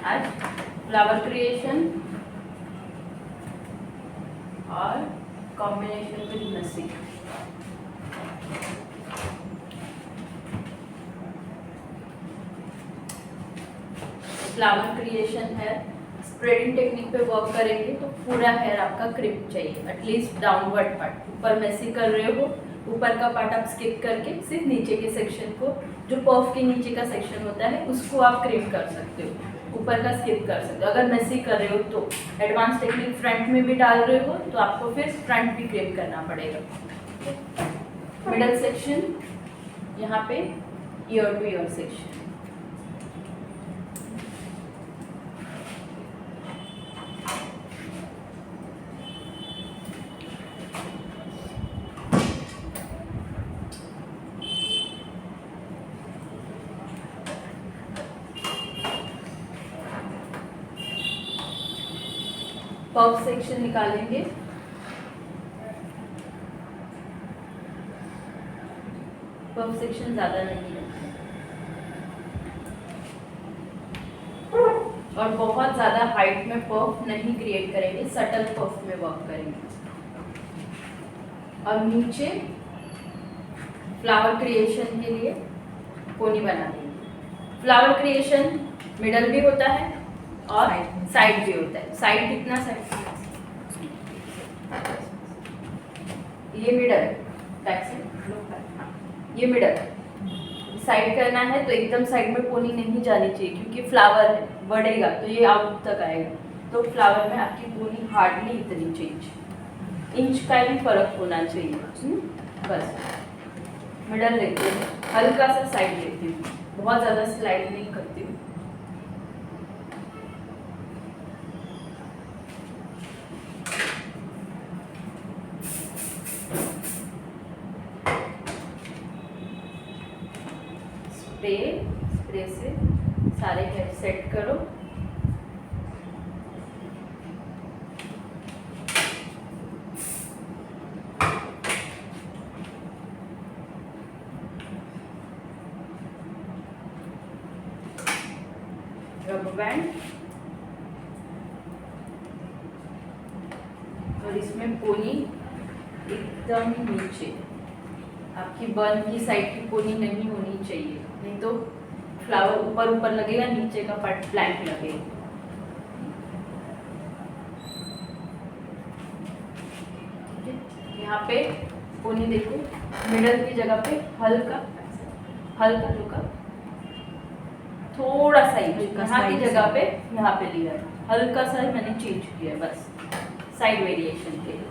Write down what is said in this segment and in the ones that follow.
आज flower creation और combination with messy. Flower creation है, स्प्रेडिंग टेक्निक पे वर्क करेंगे तो पूरा हेयर आपका क्रिप चाहिए, एटलीस्ट डाउनवर्ड पार्ट। ऊपर मेसी कर रहे हो, ऊपर का पार्ट आप स्किप करके सिर्फ नीचे के सेक्शन को, जो पर्फ के नीचे का सेक्शन होता है उसको आप क्रिप कर सकते हो, ऊपर का स्किप कर सकते हो। अगर मेसी कर रहे हो तो एडवांस टेक्निक फ्रंट में भी डाल रहे हो तो आपको फिर फ्रंट भी क्रिप करना पड़ेगा। मिडल सेक्शन यहाँ पे year two year section. Puff section निकालेंगे, पफ सेक्शन ज्यादा नहीं है और बहुत ज्यादा हाइट में पफ नहीं क्रिएट करेंगे, सटल पफ में वर्क करेंगे। और नीचे फ्लावर क्रिएशन के लिए कोनी बना देंगे। फ्लावर क्रिएशन मिडल भी होता है और साइड भी होता है। साइड कितना साइड, ये मिडल, बैक साइड, ये मिडल साइड करना है तो एकदम साइड में पोनी नहीं जानी चाहिए क्योंकि फ्लावर है, बढ़ेगा तो ये आउट तक आएगा। तो फ्लावर में आपकी पोनी हार्डली इतनी चाहिए, इंच का भी फर्क होना चाहिए। बस मिडल लेती हूँ, हल्का सा साइड लेती हूँ, बहुत ज़्यादा स्लाइड नहीं करती हूँ। स्प्रे से सारे हेयर सेट करो। रबर बैंड और इसमें पोनी एकदम नीचे, आपकी बन की साइड की पोनी नहीं होनी चाहिए, नहीं तो फ्लावर ऊपर ऊपर लगेगा, नीचे का पार्ट ब्लैंक लगेगा। यहाँ पे पोनी देखो, मिडल की जगह पे हल्का हल्का हल्का थोड़ा सा ही यहाँ की जगह पे यहाँ पे लिया है, हल्का सा मैंने चेंज किया है बस साइड वेरिएशन के लिए।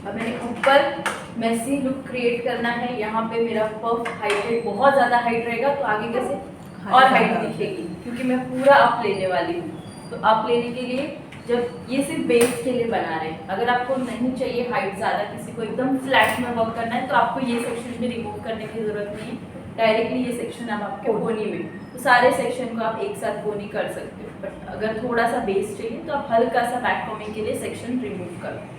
अब मैंने ऊपर मेसी लुक क्रिएट करना है, यहाँ पे मेरा पफ हाइटेड बहुत ज़्यादा हाइट रहेगा तो आगे कैसे और हाइट दिखेगी क्योंकि मैं पूरा अप लेने वाली हूँ। तो अप लेने के लिए जब ये सिर्फ बेस के लिए बना रहे हैं, अगर आपको नहीं चाहिए हाइट ज़्यादा, किसी को एकदम फ्लैट में वर्क करना है तो आपको ये सेक्शन भी रिमूव करने की ज़रूरत नहीं है, डायरेक्टली ये सेक्शन आप आपके पोनी में, तो सारे सेक्शन को आप एक साथ पोनी कर सकते हो। बट अगर थोड़ा सा बेस चाहिए तो आप हल्का सा बैक कॉमिंग के लिए सेक्शन रिमूव करो।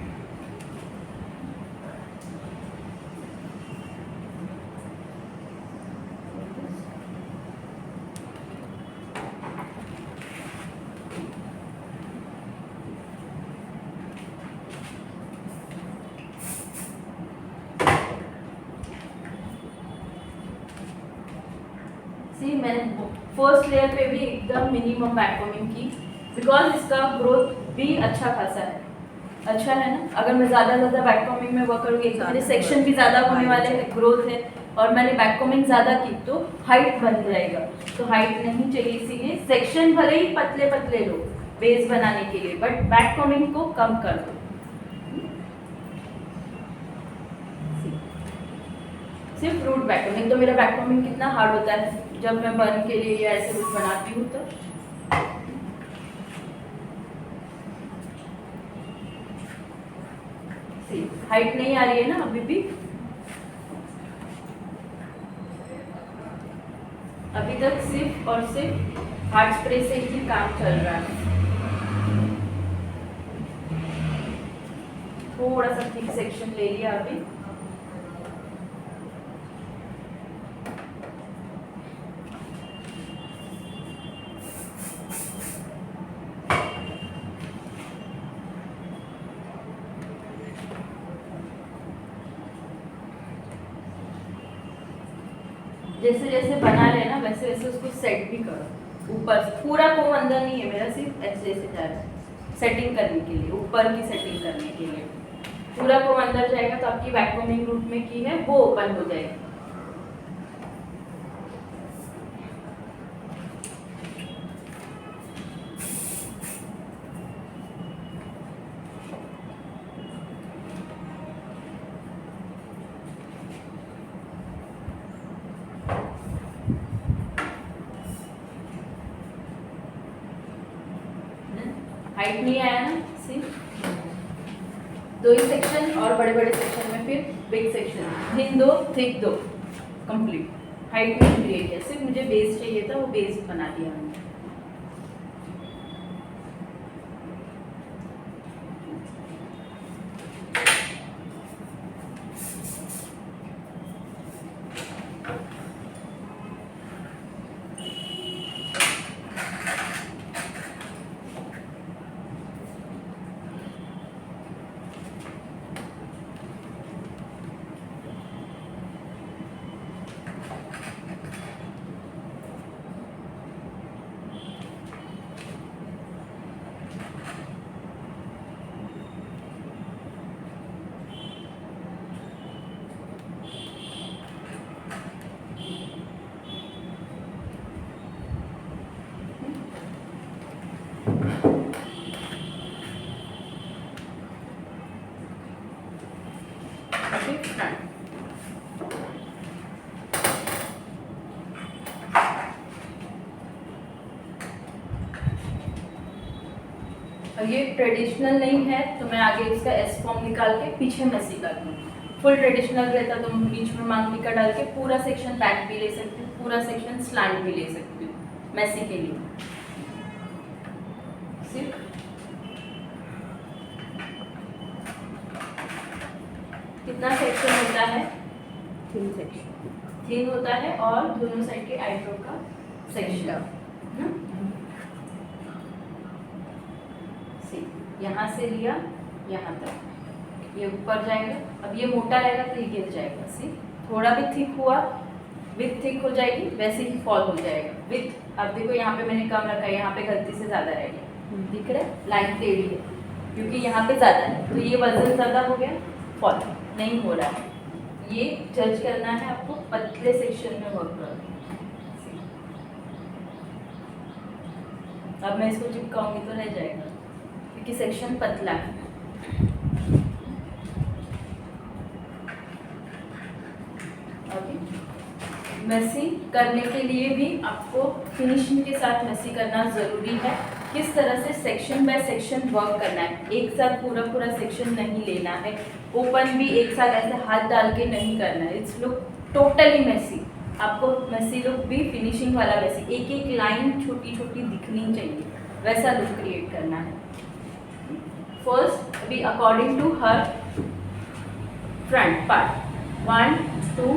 मैंने फर्स्ट लेयर पे भी एकदम मिनिमम बैककॉमिंग की बिकॉज इसका ग्रोथ भी अच्छा खासा है, अच्छा है ना। अगर मैं ज़्यादा बैककॉमिंग में वर्क करूँगी तो मेरे सेक्शन भी ज़्यादा होने वाले हैं, ग्रोथ है, और मैंने बैककॉमिंग ज़्यादा की तो हाइट बन जाएगा, तो हाइट नहीं चाहिए, इसीलिए सेक्शन भले ही पतले पतले लो बेस बनाने के लिए, बट बैककॉमिंग को कम कर दो। सिर्फ रूट बैककॉमिंग, तो मेरा बैककॉमिंग कितना हार्ड होता है जब मैं बन के लिए या ऐसे कुछ बनाती हूँ तो हाइट नहीं आ रही है ना अभी भी, अभी तक सिर्फ और सिर्फ हार्ड स्प्रे से ही काम चल रहा है। थोड़ा सा थिक सेक्शन ले लिया अभी, जैसे जैसे बना रहे ना वैसे वैसे उसको सेट भी करो ऊपर से। पूरा कोम अंदर नहीं है मेरा, सिर्फ ऐसे ऐसे जा रहा है सेटिंग करने के लिए, ऊपर की सेटिंग करने के लिए। पूरा कोम अंदर जाएगा तो आपकी वैक्यूमिंग रूट में की है वो ओपन हो जाएगी। हाइट नहीं आया ना, सिर्फ 2 ही सेक्शन और बड़े बड़े सेक्शन में फिर big section, thin 2 thick 2 complete. Height नहीं क्रिएट किया, सिर्फ मुझे बेस चाहिए था, वो बेस बना दिया हमने। अब ये ट्रेडिशनल नहीं है तो मैं आगे इसका एस फॉर्म निकाल के पीछे मैसी कर दूँ। फुल ट्रेडिशनल रहता तो बीच में मांगनी का डाल के पूरा सेक्शन बैक भी ले सकती हूँ, पूरा सेक्शन स्लैंट भी ले सकती हूँ मैसी के लिए। सिर्फ कितना सेक्शन होता है? 3 सेक्शन 3 होता है और दोनों साइड के आईब्रो का सेक्शन। यहाँ से लिया यहाँ तक, ये ऊपर जाएगा। अब ये मोटा रहेगा तो ये गिर जाएगा। सी थोड़ा भी थिक हुआ, विथ थिक हो जाएगी, वैसे ही फॉल हो जाएगा विथ। अब देखो यहाँ पे मैंने कम रखा है, यहाँ पे गलती से ज़्यादा रह गया, दिख रहा है लाइन टेढ़ी है क्योंकि यहाँ पे ज़्यादा है, तो ये वजन ज़्यादा हो गया, फॉल नहीं हो रहा है। ये जज करना है आपको पतले सेक्शन में वर्क करो। अब मैं इसको चिपकाऊंगी तो रह जाएगा क्योंकि सेक्शन पतला है। मैसी करने के लिए भी आपको फिनिशिंग के साथ मैसी करना ज़रूरी है। किस तरह से सेक्शन बाय सेक्शन वर्क करना है, एक साथ पूरा पूरा सेक्शन नहीं लेना है, ओपन भी एक साथ ऐसे हाथ डाल के नहीं करना है। It's look totally messy. आपको मैसी लुक भी फिनिशिंग वाला मैसी, एक एक लाइन छोटी छोटी दिखनी चाहिए, वैसा लुक क्रिएट करना है। फर्स्ट अभी according to her front part 1 2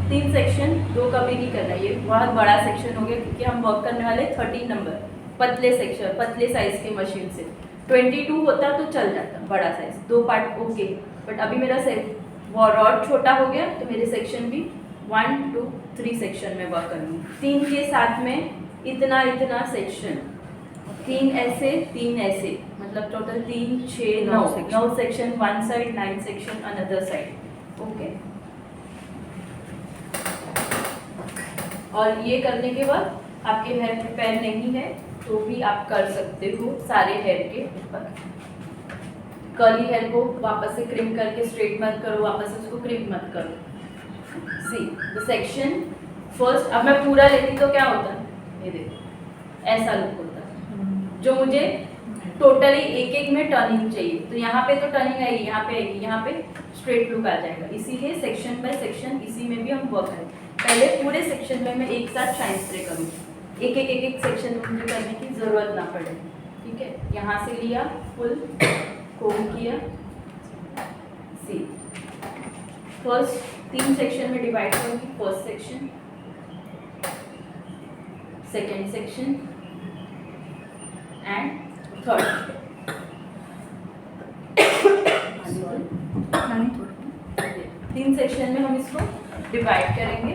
3 section, 2 कभी नहीं करना। ये बहुत बड़ा सेक्शन हो गया क्योंकि हम वर्क करने वाले 13 नंबर पतले सेक्शन, पतले साइज के मशीन से। 22 होता तो चल जाता बड़ा साइज, 2 पार्ट ओके, बट अभी मेरा वो रॉड छोटा हो गया तो मेरे सेक्शन भी 1 2 3 सेक्शन में वर्क करूँगी। 3 के साथ में इतना इतना सेक्शन, 3 ऐसे 3 ऐसे, मतलब total 3 6 9 section, 1 side 9 section another side, okay. और ये करने के बाद आपके हेयर प्रिपेयर नहीं है तो भी आप कर सकते हो सारे हेयर के ऊपर। कर्ली हेयर को वापस से क्रिम करके स्ट्रेट मत करो, वापस से उसको क्रिम मत करो। सी द सेक्शन फर्स्ट, अब मैं पूरा लेती तो क्या होता, ये देखो ऐसा लुक होता, जो मुझे टोटली एक एक में टर्निंग चाहिए। तो यहाँ पे तो टर्निंग आएगी, यहाँ पे आएगी, यहाँ पे स्ट्रेट लुक आ जाएगा। इसीलिए सेक्शन बाय सेक्शन इसी में भी हम वर्क करें। पहले पूरे सेक्शन में मैं एक साथ शाइन स्प्रे करूँगी, एक सेक्शन में मुझे करने की ज़रूरत ना पड़े, ठीक है। यहाँ से लिया, फुल कोम किया। सी फर्स्ट 3 सेक्शन में डिवाइड करूँगी, first section, second section and third. 3 section में हम इसको डिवाइड करेंगे।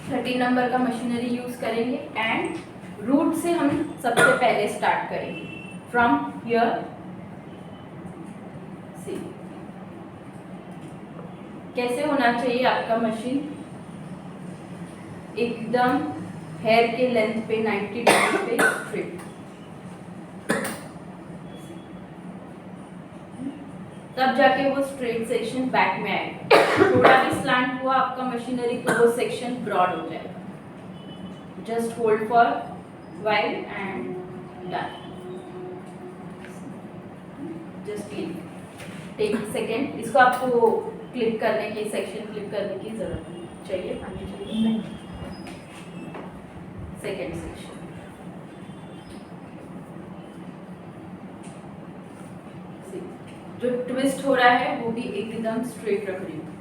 13 नंबर का मशीनरी यूज करेंगे एंड रूट से हम सबसे पहले स्टार्ट करेंगे फ्रॉम हियर। सी कैसे होना चाहिए आपका मशीन, एकदम हेयर के लेंथ पे 90 डिग्री पे स्ट्रेट, तब जाके वो स्ट्रेट सेक्शन बैक में आएगा। थोड़ा भी स्लांट हुआ आपका मशीनरी तो वो सेक्शन ब्रॉड हो जाएगा। Just hold for while and done. Just take second. इसको आपको क्लिप करने की, सेक्शन क्लिप करने की जरूरत नहीं चाहिए, आगे चलिए। सेकेंड सेक्शन जो ट्विस्ट हो रहा है वो भी एकदम स्ट्रेट रख रही हूँ।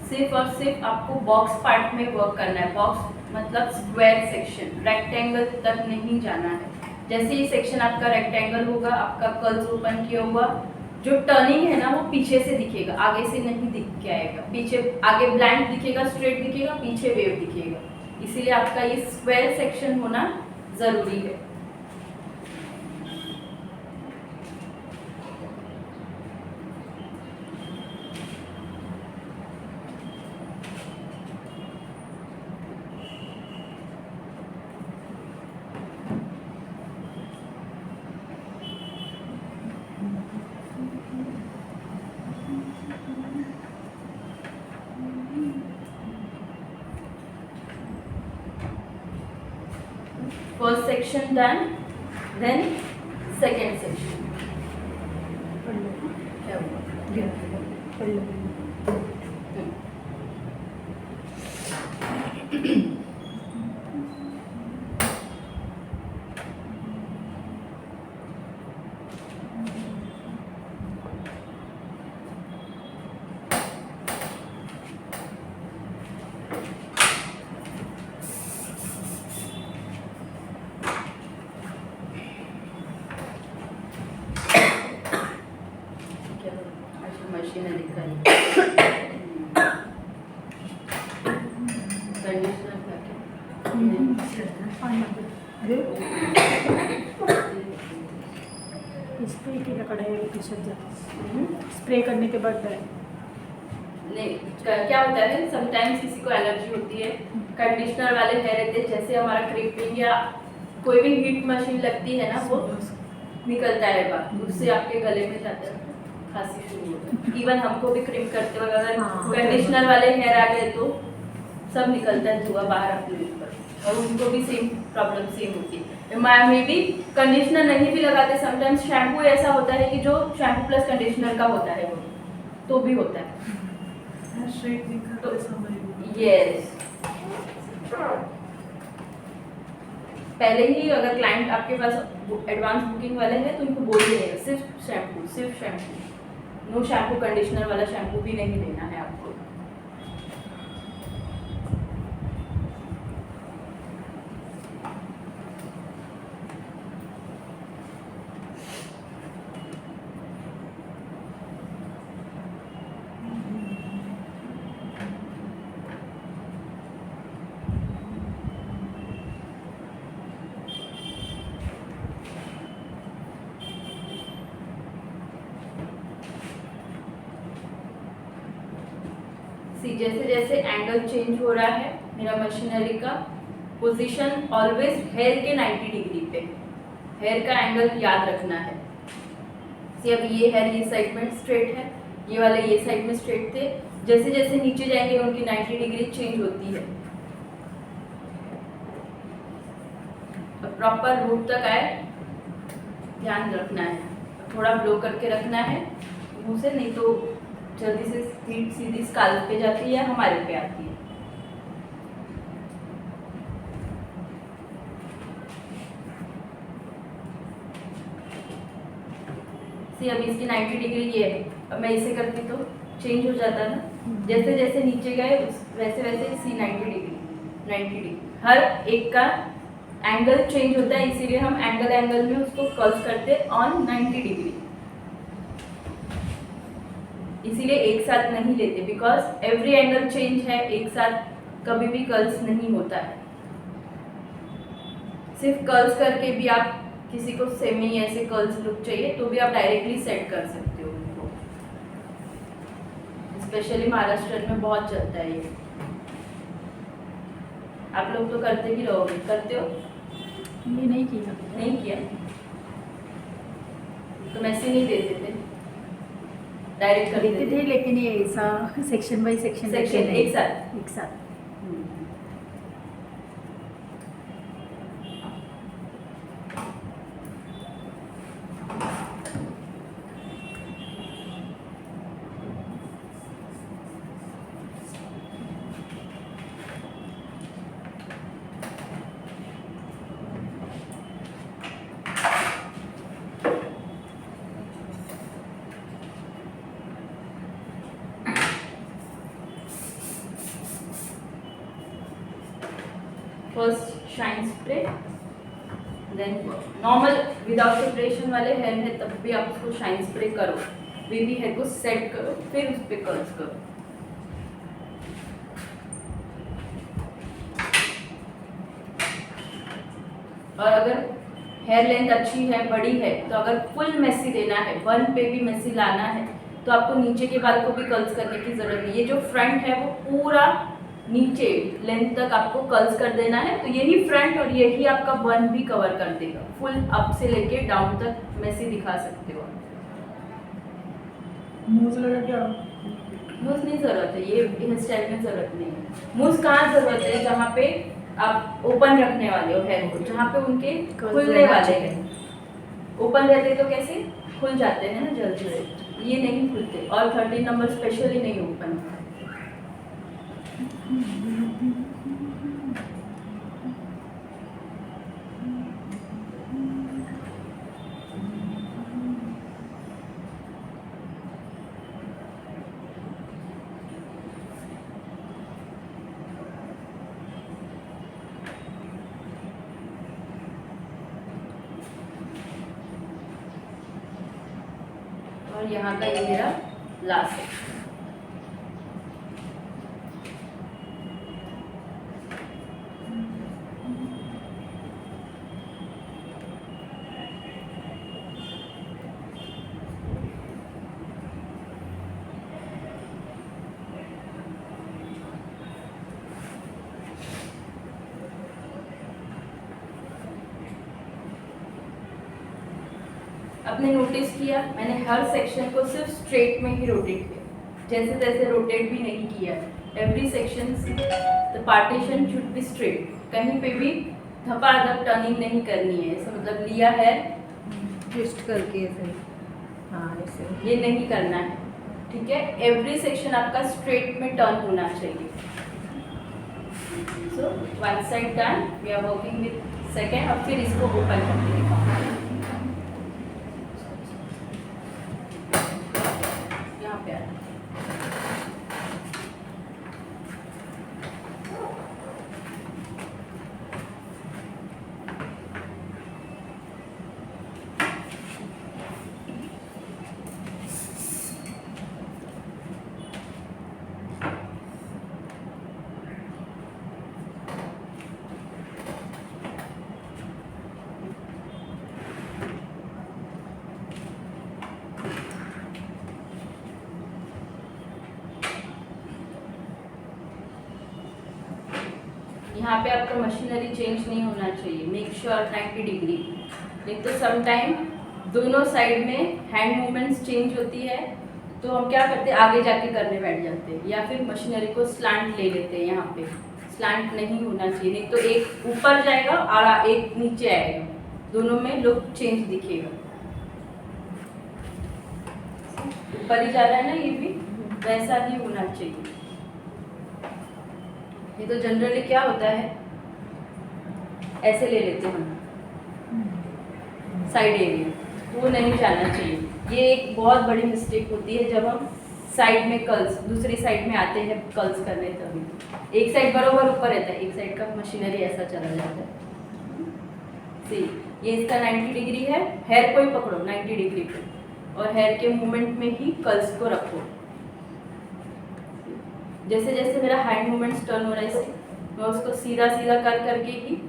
सिर्फ और सिर्फ आपको बॉक्स पार्ट में वर्क करना है। बॉक्स मतलब स्क्वायर सेक्शन, रेक्टेंगल तक नहीं जाना है। जैसे ही सेक्शन आपका रेक्टेंगल होगा, आपका कर्ल्स ओपन किया हुआ, जो टर्निंग है ना वो पीछे से दिखेगा, आगे से नहीं दिख के आएगा। पीछे आगे ब्लैंक दिखेगा, स्ट्रेट दिखेगा, पीछे वेव दिखेगा। इसीलिए आपका ये स्क्वायर सेक्शन होना जरूरी है। First section done, then second section. क्या हुआ? मशीनरी का कंडीशनर स्प्रे केला कढ़ाई स्प्रे करने के बाद नहीं, क्या होता है समटाइम्स किसी को एलर्जी होती है, कंडीशनर वाले हेयर रहते हैं, जैसे हमारा क्रिपिंग या कोई भी हीट मशीन लगती है ना वो निकलता है बाहर, उससे आपके गले में जाता है, खांसी शुरू होता है। इवन हमको भी क्रीम करते वक्त अगर कंडीशनर वाले हेयर आ गए तो सब निकलता है धुआं बाहर अपने ऊपर, और उनको भी सेम प्रॉब्लम सेम होती है। मे भी कंडीशनर नहीं भी लगाते, समटाइम्स शैम्पू ऐसा होता है कि जो शैम्पू प्लस कंडीशनर का होता है वो तो भी होता है। तो यस, पहले ही अगर क्लाइंट आपके पास एडवांस बुकिंग वाले हैं तो उनको बोल देगा सिर्फ शैम्पू, नो शैम्पू कंडीशनर वाला शैम्पू भी नहीं लेना है आपको। जैसे जैसे एंगल चेंज हो रहा है मेरा मशीनरी का पोजीशन ऑलवेज हेयर के 90 डिग्री पे, हेयर का एंगल याद रखना है। अब ये हेयर ये साइड में स्ट्रेट है, ये वाले ये साइड में स्ट्रेट थे, जैसे जैसे नीचे जाएंगे उनकी 90 डिग्री चेंज होती है। तो प्रॉपर रूट तक आए ध्यान रखना है, थोड़ा ब्लो करके रखना है मुंह से, नहीं तो जल्दी से हीट सीधी स्काल्प पे जाती है, हमारे पे आती है। सी अभी इसकी 90 डिग्री ये है, अब मैं इसे करती तो चेंज हो जाता ना, जैसे जैसे नीचे गए वैसे वैसे सी 90 डिग्री हर एक का एंगल चेंज होता है, इसीलिए हम एंगल में उसको कर्व करते हैं ऑन 90 डिग्री। इसीलिए एक साथ नहीं लेते, बिकॉज एवरी एंगल चेंज है, एक साथ कभी भी कर्ल्स नहीं होता है। सिर्फ कर्ल्स करके भी आप किसी को सेमी ऐसे कर्ल्स लुक चाहिए तो भी आप डायरेक्टली सेट कर सकते हो उनको। स्पेशली महाराष्ट्र में बहुत चलता है ये। आप लोग तो करते भी रहोगे, करते हो? ये नहीं किया। नहीं किया तो मैसे नहीं देते थे, डायरेक्ट कर देते थे, लेकिन ये ऐसा सेक्शन बाय सेक्शन एक साथ। एक साथ। First shine spray, then normal without preparation वाले हेयर है तब भी आप उसको शाइन स्प्रे करो, बेबी हेयर को सेट करो, फिर उस पर कर्ल्स करो। और अगर हेयर लेंथ अच्छी है, बड़ी है, तो अगर फुल मेसी देना है, वन पे भी मेसी लाना है, तो आपको नीचे के बाल को भी कर्ल्स करने की जरूरत नहीं। ये जो फ्रंट है वो पूरा नीचे लेंथ तक आपको कर्ल्स कर देना है, तो यही फ्रंट और यही आपका बन भी कवर कर देगा। फुल अप से लेके डाउन तक मेसी दिखा सकते हो। मूज लगा क्या? मूस नहीं जरूरत है, ये हेयर स्टाइल में जरूरत नहीं है। मूस कहाँ जरूरत है? जहाँ पे आप ओपन रखने वाले हो हेयर को, जहाँ पे उनके खुलने वाले हैं। ओपन रहते तो कैसे खुल जाते हैं ना जल्दी से, ये नहीं खुलते। और 13 नंबर स्पेशली नहीं ओपन। और यहाँ का ये मेरा लास्ट है। आपने नोटिस किया मैंने हर सेक्शन को सिर्फ स्ट्रेट में ही रोटेट किया, जैसे तैसे रोटेट भी नहीं किया। Every section the partition should be straight, कहीं पे भी धपाधप टर्निंग नहीं करनी है। ऐसे मतलब लिया है ट्विस्ट करके ऐसे, हाँ ऐसे ये नहीं करना है, ठीक है। एवरी सेक्शन आपका स्ट्रेट में टर्न होना चाहिए। So one side done, we are working with second. अब फिर इसको ओपन करके दिखाओ। यहाँ पे आना, यहाँ पे आपका मशीनरी चेंज नहीं होना चाहिए। मेक श्योर 90 डिग्री, नहीं तो सम टाइम दोनों साइड में हैंड मूवमेंट्स चेंज होती है, तो हम क्या करते हैं आगे जाके करने बैठ जाते हैं, या फिर मशीनरी को स्लांट ले लेते हैं। यहाँ पे स्लांट नहीं होना चाहिए, नहीं तो एक ऊपर जाएगा और एक नीचे आएगा, दोनों में लुक चेंज दिखेगा। ऊपर ही जा रहा है ना, ये भी वैसा ही होना चाहिए। ये तो जनरली क्या होता है, ऐसे ले लेते हैं हम साइड एरिया, वो नहीं जाना चाहिए। ये एक बहुत बड़ी मिस्टेक होती है जब हम साइड में कर्ल्स, दूसरी साइड में आते हैं कर्ल्स करने, तभी एक साइड बरोबर ऊपर रहता है, एक साइड का मशीनरी ऐसा चला जाता है। सी, ये इसका 90 डिग्री है, हेयर को ही पकड़ो 90 डिग्री पे और हेयर के मूवमेंट में ही कर्ल्स को रखो। जैसे जैसे मेरा हैंड मूवमेंट्स टर्न हो रहा है, मैं उसको सीधा सीधा कर करके ही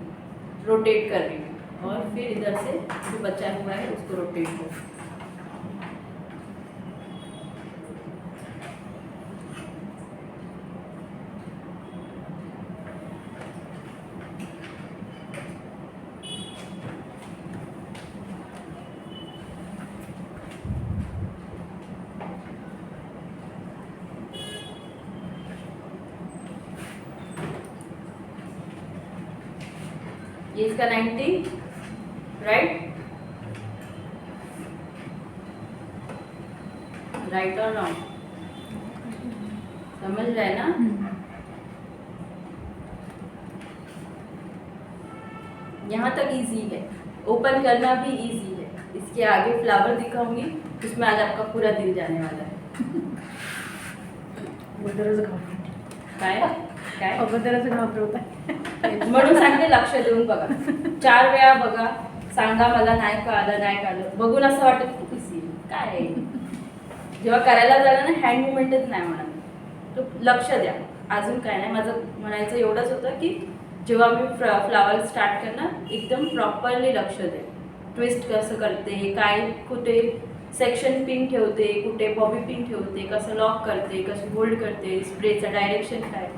रोटेट कर रही हूँ और फिर इधर से जो बचा हुआ है उसको रोटेट करो। ये इसका 90, राइट, राइट और रॉन्ग, समझ रहे हैं ना? यहाँ तक इजी है, ओपन करना भी इजी है। इसके आगे फ्लावर दिखाऊंगी, उसमें आज आपका पूरा दिल जाने वाला है। अगोदरच घाबरते. काय काय अगोदरच घाबरवत म्हणून सांगते, लक्ष देऊन बघा, 4 वेळा बघा, सांगा मला नाही कळलं नाही कळलं, बघून असं वाटत खूप इझी काय आहे. जेव्हा करायला झालं ना, हँड मुवमेंटच नाही म्हणा, तो लक्ष द्या, अजून काय नाही. माझं म्हणायचं एवढंच होतं की जेव्हा मी फ्लावर स्टार्ट करणार, एकदम प्रॉपरली लक्ष द्या. ट्विस्ट कसं करते, काय कुठे सेक्शन पिन ठेवते, कुठे बॉबी पिन ठेवते, कसं लॉक करते, कसं होल्ड करते, स्प्रेचं डायरेक्शन काय.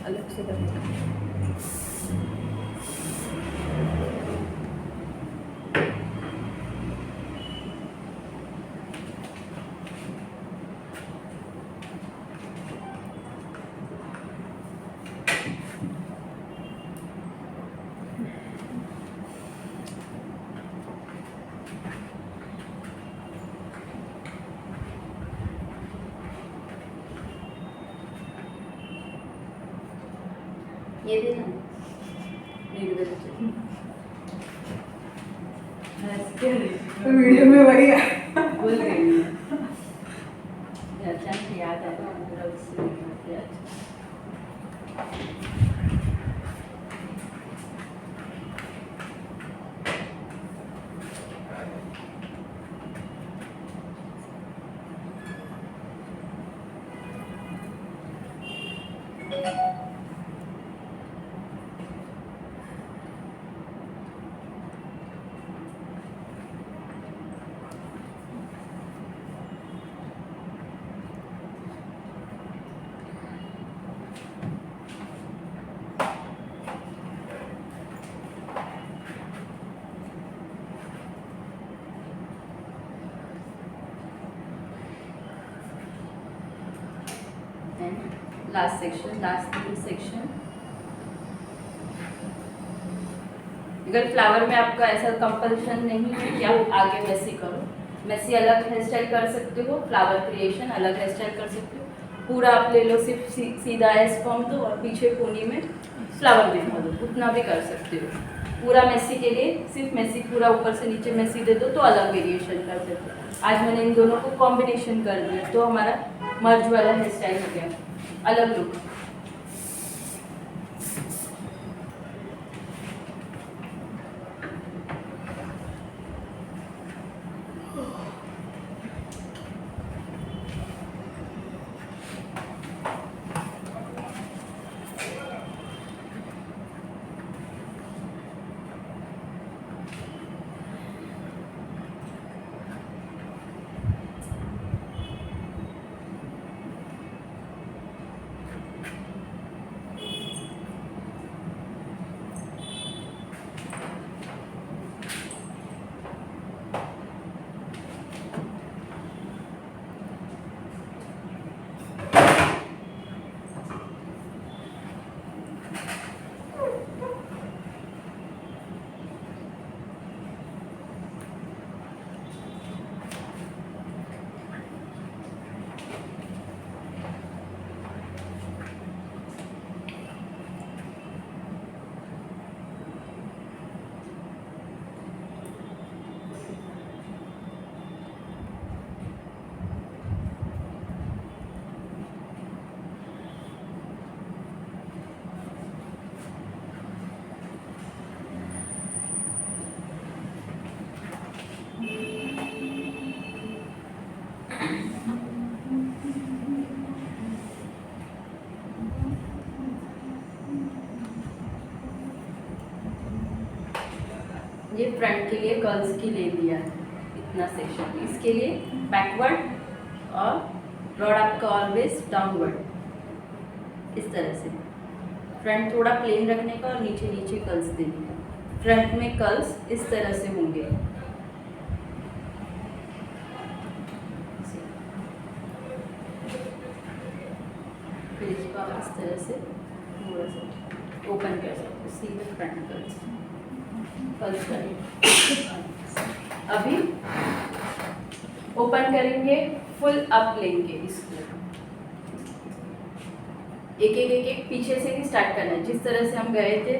अलग से करते. ये देना वीडियो में वही है. भूल गई. अच्छा याद आया पूरा उससे याद. Last section, last 3 section. अगर फ्लावर में आपका ऐसा कंपल्शन नहीं है कि आप आगे मैसी करो, मैसी अलग हेयर स्टाइल कर सकते हो, फ्लावर क्रिएशन अलग हेयर स्टाइल कर सकते हो. पूरा आप ले लो, सिर्फ सीधा एस फॉर्म दो और पीछे कोनी में फ्लावर दिखा दो, उतना भी कर सकते हो. पूरा मैसी के लिए सिर्फ मैसी, पूरा ऊपर से नीचे मैसी दे दो तो अलग वेरिएशन कर सकते हो. आज मैंने इन दोनों को कॉम्बिनेशन कर दिया तो हमारा मर्ज वाला हेयर स्टाइल हो गया, अलग लुक. ये फ्रंट के लिए कर्ल्स की ले लिया है इतना सेक्शन, इसके लिए बैकवर्ड और रॉड आपका ऑलवेज डाउनवर्ड, इस तरह से फ्रंट थोड़ा प्लेन रखने का और नीचे नीचे कर्ल्स देने का। फ्रंट में कर्ल्स इस तरह से होंगे, फिर इसको आप इस तरह से थोड़ा सा ओपन कर सकते हो, सीधे फ्रंट कर्ल्स कर्ल्स करेंगे। अभी ओपन करेंगे, फुल अप लेंगे इसको, एक एक एक एक पीछे से ही स्टार्ट करना है, जिस तरह से हम गए थे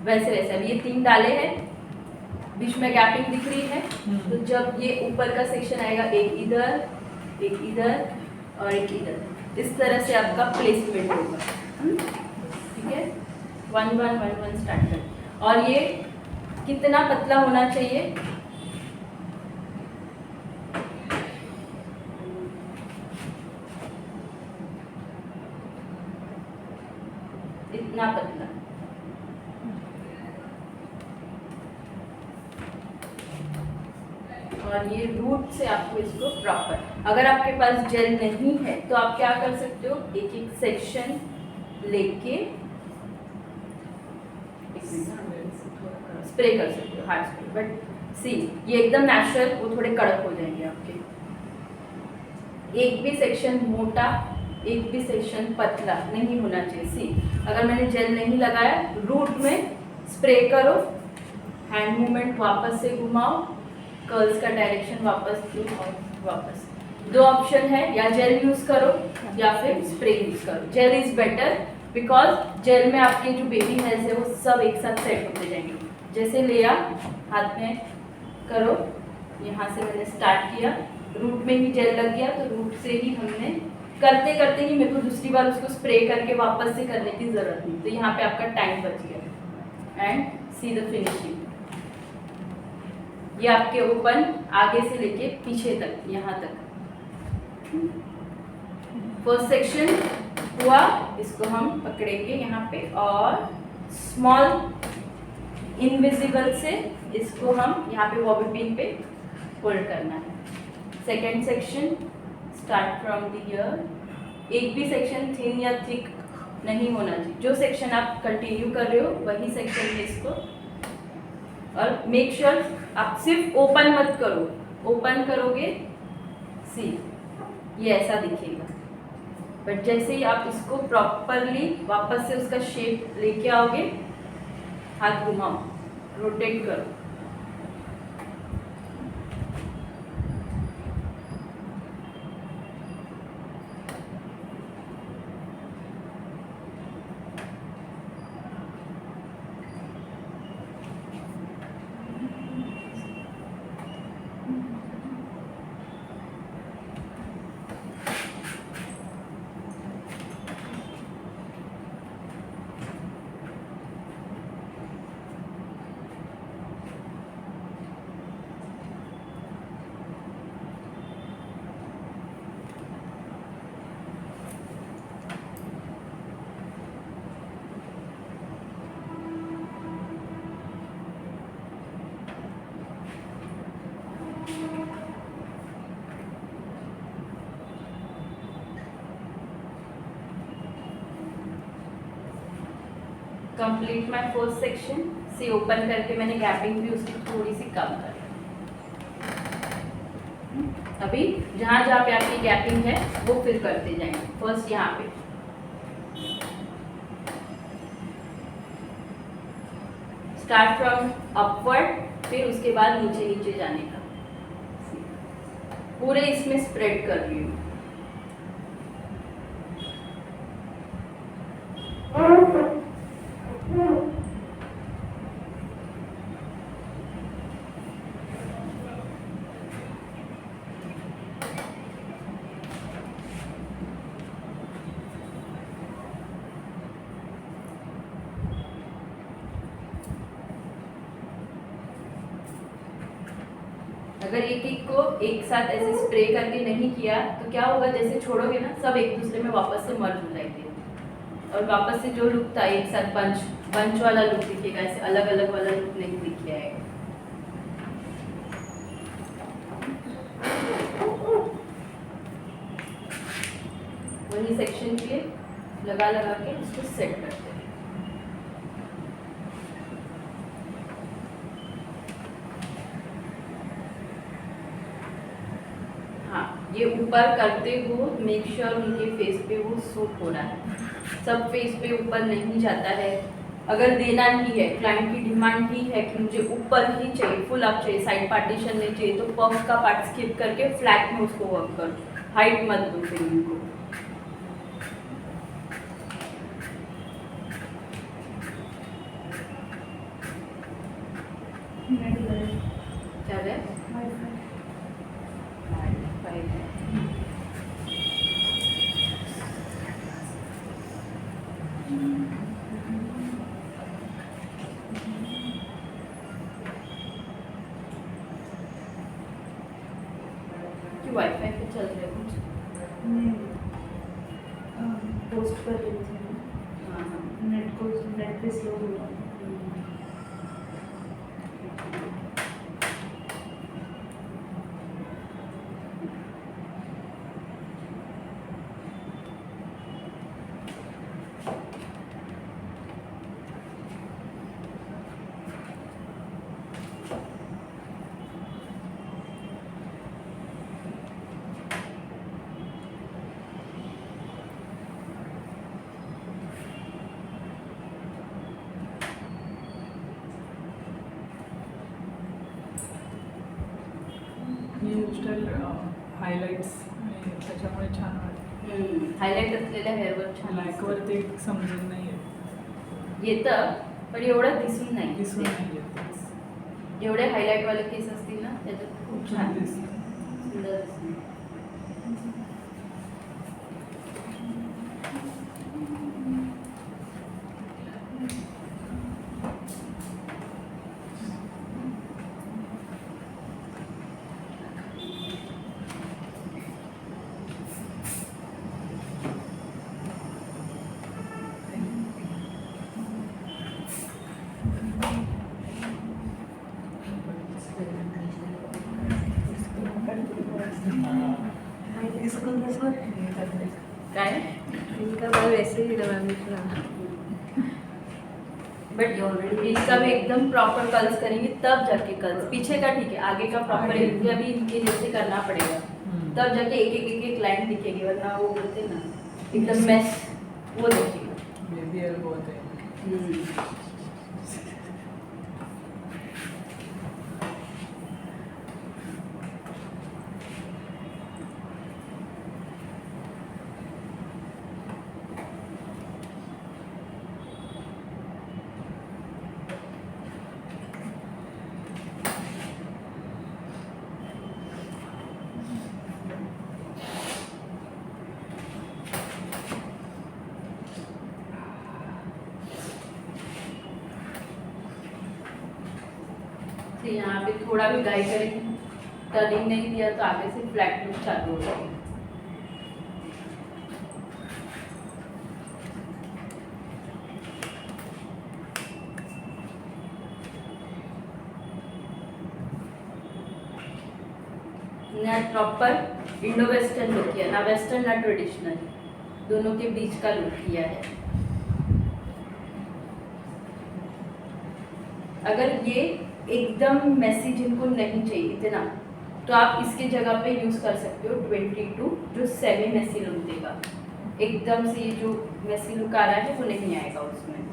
वैसे वैसे। अब ये 3 डाले हैं, बीच में गैपिंग दिख रही है, तो जब ये ऊपर का सेक्शन आएगा, एक इधर और एक इधर, इस तरह से आपका प्लेसमेंट होगा। ठीक है, 1 1 1 1 स्टार्ट कर। और ये कितना पतला होना चाहिए, इतना पतला। और ये रूट से आपको इसको प्रॉपर, अगर आपके पास जेल नहीं है तो आप क्या कर सकते हो, एक एक सेक्शन लेके स्प्रे कर सकते हो, हार्ड स्प्रे। बट सी ये एकदम नेचुरल, वो थोड़े कड़क हो जाएंगे आपके। एक भी सेक्शन मोटा, एक भी सेक्शन पतला नहीं होना चाहिए। सी अगर मैंने जेल नहीं लगाया, रूट में स्प्रे करो, हैंड मूवमेंट वापस से घुमाओ, कर्ल्स का डायरेक्शन वापस दो और वापस। 2 ऑप्शन है, या जेल यूज़ करो या फिर स्प्रे यूज़ करो। Gel is better because gel में आपके जो बेबी हेयर्स है वो सब एक साथ सेट होते जाएंगे। जैसे लिया, हाथ में करो, यहाँ से मैंने स्टार्ट किया, रूट में ही जेल लग गया, तो रूट से ही हमने करते करते ही मेरे को दूसरी बार उसको स्प्रे करके वापस से करने की ज़रूरत नहीं, तो यहाँ पे आपका टाइम बच गया। एंड सी द फिनिशिंग, ये आपके ओपन आगे से लेके पीछे तक, यहाँ तक। फर्स्ट सेक्शन हुआ, इसको हम पकड़ेंगे यहाँ पे और स्मॉल इनविजिबल से इसको हम यहाँ पे बॉबी पिन पे होल्ड करना है। Second section start from the year, एक भी सेक्शन थिन या थिक नहीं होना चाहिए। जो सेक्शन आप कंटिन्यू कर रहे हो वही सेक्शन में इसको, और मेक श्योर आप सिर्फ ओपन मत करो, ओपन करोगे सी ये ऐसा दिखेगा, बट जैसे ही आप इसको प्रॉपरली वापस से उसका शेप लेके आओगे, हाथ घुमाओ, रोटेट करो, कंप्लीट माय फर्स्ट सेक्शन। से ओपन करके मैंने गैपिंग भी उसकी थोड़ी सी कम कर। अभी जहाँ जहाँ पे आपकी गैपिंग है वो फिर करते जाएंगे। फर्स्ट यहाँ पे स्टार्ट फ्रॉम अपवर्ड, फिर उसके बाद नीचे नीचे जाने का, पूरे इसमें स्प्रेड कर रही हूँ। अगर एक एक को एक साथ ऐसे स्प्रे करके नहीं किया तो क्या होगा, जैसे छोड़ोगे ना सब एक दूसरे में वापस से मर्ज हो जाएंगे और वापस से जो लुक था एक साथ बंच वाला लुक दिखेगा, ऐसे अलग अलग वाला लुक नहीं दिख आएगा। वही सेक्शन के लगा लगा के उसको सेट करते हैं। हाँ, ये ऊपर करते हो मेक श्योर उनके फेस पे वो सूट हो रहा है। सब फेस पे ऊपर नहीं जाता है। अगर देना ही है, क्लाइंट की डिमांड ही है कि मुझे ऊपर ही चाहिए, फुल अप चाहिए, साइड पार्टीशन नहीं चाहिए, तो पफ का पार्ट स्किप करके फ्लैट में उसको वर्क करो, हाइट मत दो फिर उनको। क्या है? वाईफाई पे चल रहे कुछ? पोस्ट कर रही थी हाँ हाँ। नेट पे स्लो हो रहा है। ही हेअरस्टाईल हायलाइट्स त्याच्यामुळे छान वाटतं. हायलाइट असलेल्या हेअरवर छान ब्लॅकवर ते समजून नाही येत, येतं, पण एवढं दिसून नाही दिसून नाही येत. जेवढे हायलाइट वाले केस असतील ना त्याच्यात खूप छान दिसतं. सुंदर दिसतं. काय इनका बाल वैसे ही रहा मिश्रा। बट इनका भी एकदम प्रॉपर कर्ल्स करेंगे तब जाके कर्ल्स, पीछे का ठीक है, आगे का प्रॉपर आगे। इनके भी इनके जैसे करना पड़ेगा, तब जाके एक लाइन दिखेगी, वरना वो बोलते ना एकदम मैस वो दिखेगा। बेबी हेयर बहुत है. तो यहाँ पे थोड़ा भी गाइड करेंगे, टर्निंग नहीं दिया तो आगे से फ्लैट लुक चालू हो जाएगी। ना प्रॉपर इंडो वेस्टर्न लुक किया, ना वेस्टर्न ना ट्रेडिशनल, दोनों के बीच का लुक किया है। अगर ये एकदम मैसी जिनको नहीं चाहिए इतना, तो आप इसके जगह पे यूज़ कर सकते हो 22 जो सेमी मैसी लुक देगा। एकदम से ये जो मैसी लुक आ रहा है वो नहीं आएगा उसमें।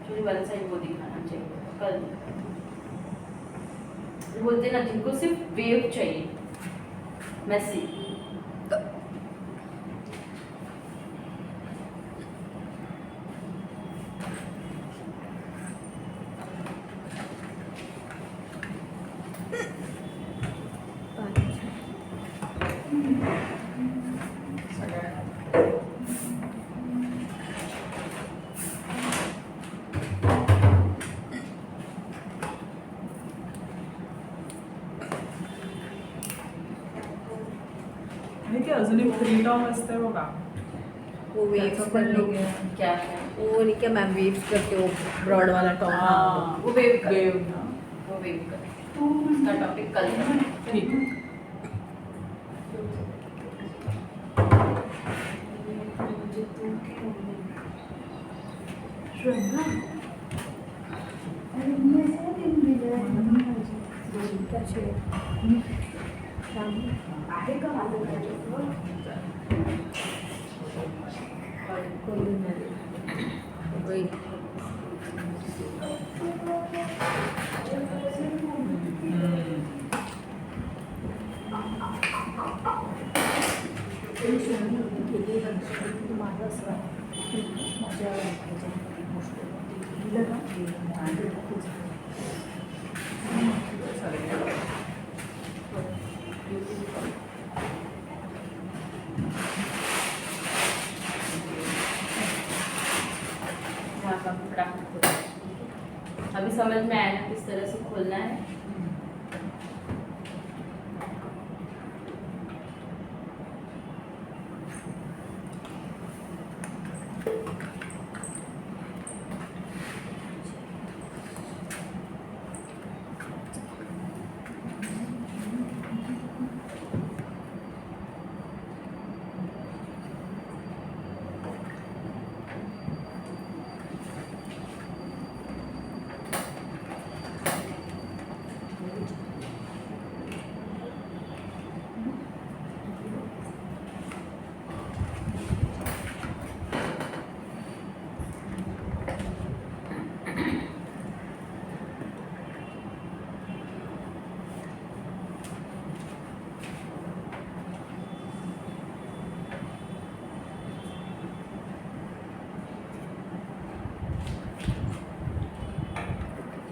थोड़ी वन साइड वो दिखाना चाहिए कल, बोलते ना जिनको सिर्फ वेव चाहिए मैसी। आणि ते अजून एक फ्री टॉप असते बघा, वो वेव्स त्याचं पण करने look के आहे. क्या है वो नहीं क्या मैम वेव्स करके वो ब्रॉड वाला टॉप। हाँ. वो वेव कर, वेव ना, वो वेव कर। उसका टॉपिक कल है। ठीक आहे. यहाँ का फटाफट खोलो। अभी समझ में आया ना किस तरह से खोलना है।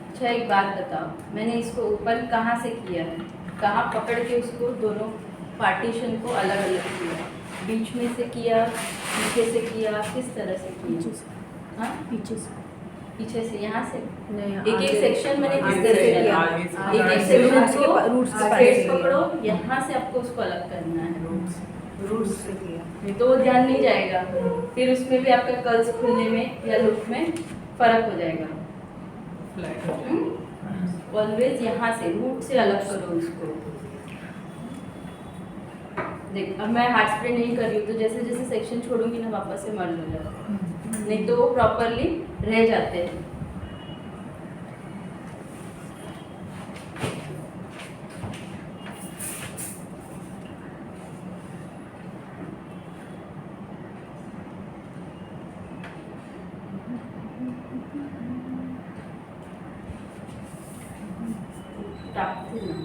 अच्छा एक बात बताओ, मैंने इसको ओपन कहाँ से किया है? कहाँ पकड़ के उसको दोनों पार्टीशन को अलग अलग किया? बीच में से किया, पीछे से किया, किस तरह से किया? हाँ पीछे से पीछे से, यहाँ से नहीं, एक एक आगे- सेक्शन मैंने किस आगे तरह से किया? आगे से एक एक आगे से सेक्शन roots के को पा- roots के स्ट्रेट पास से पकड़ो, यहाँ से आपको उसको अलग करना है। रूट से किया। नहीं तो वो ध्यान नहीं जाएगा, फिर उसमें भी आपका कर्ल्स खुलने में या लुक में फर्क हो जाएगा। ऑलवेज यहाँ से रूट से अलग करो उसको। देख अब मैं हार्ड स्प्रे नहीं कर रही हूँ, तो जैसे जैसे सेक्शन छोड़ूंगी ना वापस से मर्ज हो जाता है, नहीं तो वो प्रॉपरली रह जाते हैं। टाकते ना।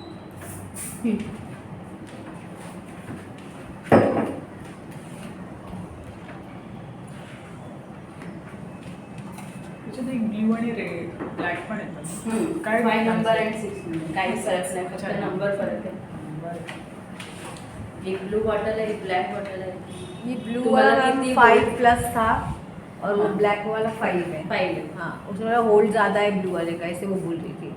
त्याच्यात एक ब्ल्यू आणि रेड ब्लॅक पण येतात काय 5 नंबर एंड 6 नंबर काही फरक नहीं, फक्त नंबर फरक है। एक ब्लू बॉटल है, एक ब्लैक बॉटल है। ये ब्लू तुम्हाला वाला किती 5 प्लस था और वो हाँ। ब्लैक वाला 5 है। 5 है। हाँ उसमें होल्ड ज़्यादा है ब्लू वाले का, ऐसे वो बोल रही थी।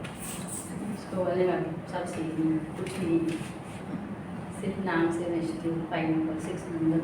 इसको वाले का सब सही नहीं, कुछ नहीं, सिर्फ नाम से बेचती हूँ। 5 नंबर 6 नंबर।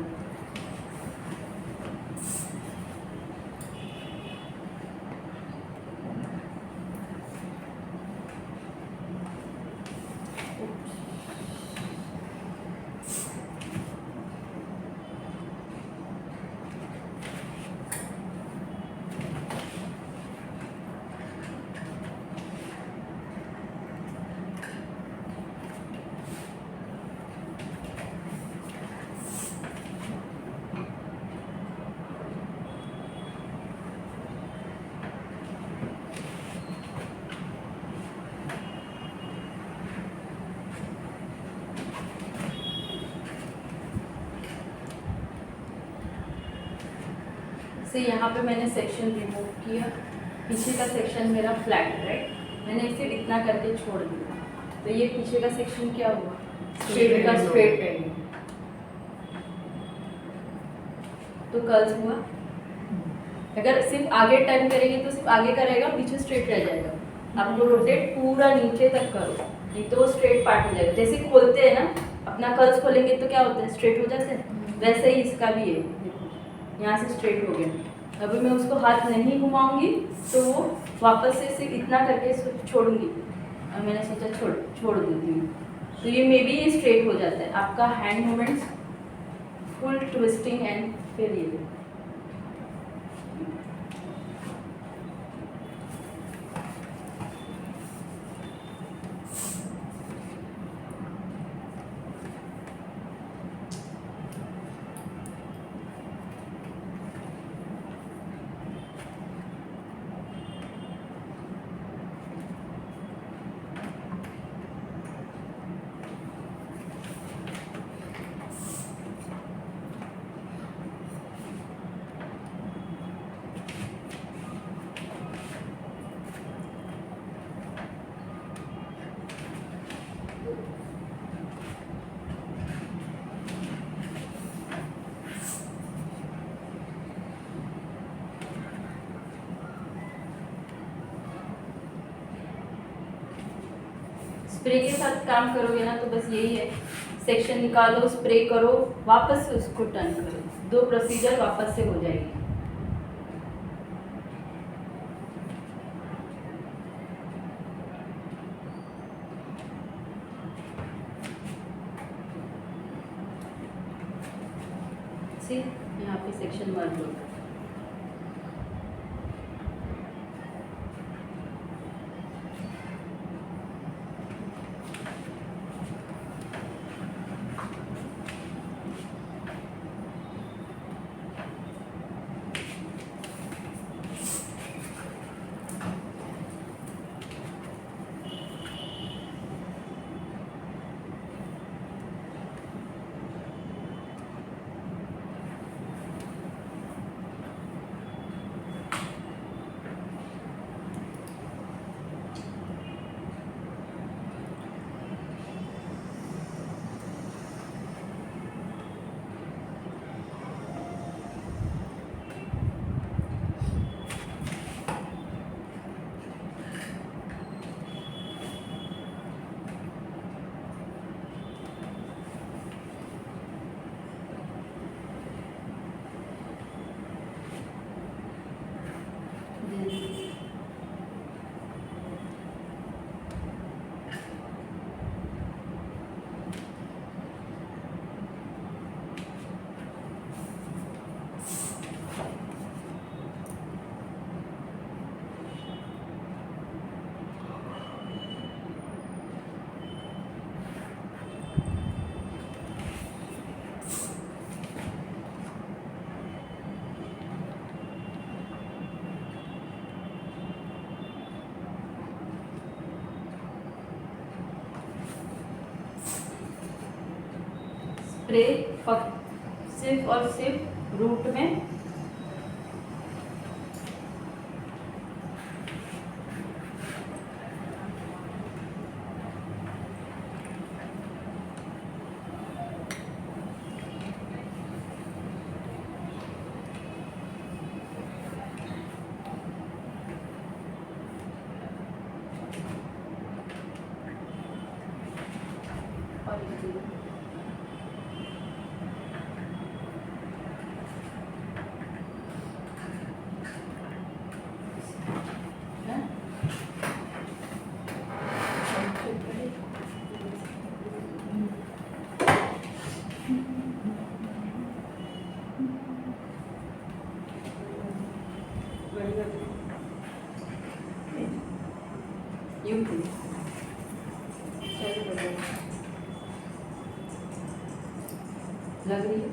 से यहाँ पे मैंने सेक्शन रिमूव किया, पीछे का सेक्शन मेरा फ्लैट है, राइट। मैंने इसे इतना करके छोड़ दिया, तो ये पीछे का सेक्शन क्या हुआ? स्ट्रेट का स्ट्रेट रहेगा, तो कर्ल्स हुआ। अगर सिर्फ आगे टर्न करेंगे तो सिर्फ आगे का रहेगा, पीछे स्ट्रेट रह जाएगा। आपको रोटेट पूरा नीचे तक करो, नहीं तो स्ट्रेट पार्ट हो जाएगा। जैसे खोलते हैं ना, अपना कर्ल्स खोलेंगे तो क्या होता है, स्ट्रेट हो जाते हैं, वैसे ही इसका भी है। यहाँ से स्ट्रेट हो गया। अभी मैं उसको हाथ नहीं घुमाऊंगी तो वो वापस से सिर्फ इतना करके इसको छोड़ूंगी, और मैंने सोचा छोड़ देती हूँ, तो ये मे बी ये स्ट्रेट हो जाता है। आपका hand movements full twisting and फिर ये स्प्रे के साथ काम करोगे ना तो बस यही है, सेक्शन निकालो, स्प्रे करो, वापस से उसको टर्न करो, 2 प्रोसीजर वापस से हो जाएगी। यहाँ पे सेक्शन मर्ज होगा। स्प्रे सिर्फ और सिर्फ रूट में, लग रही है।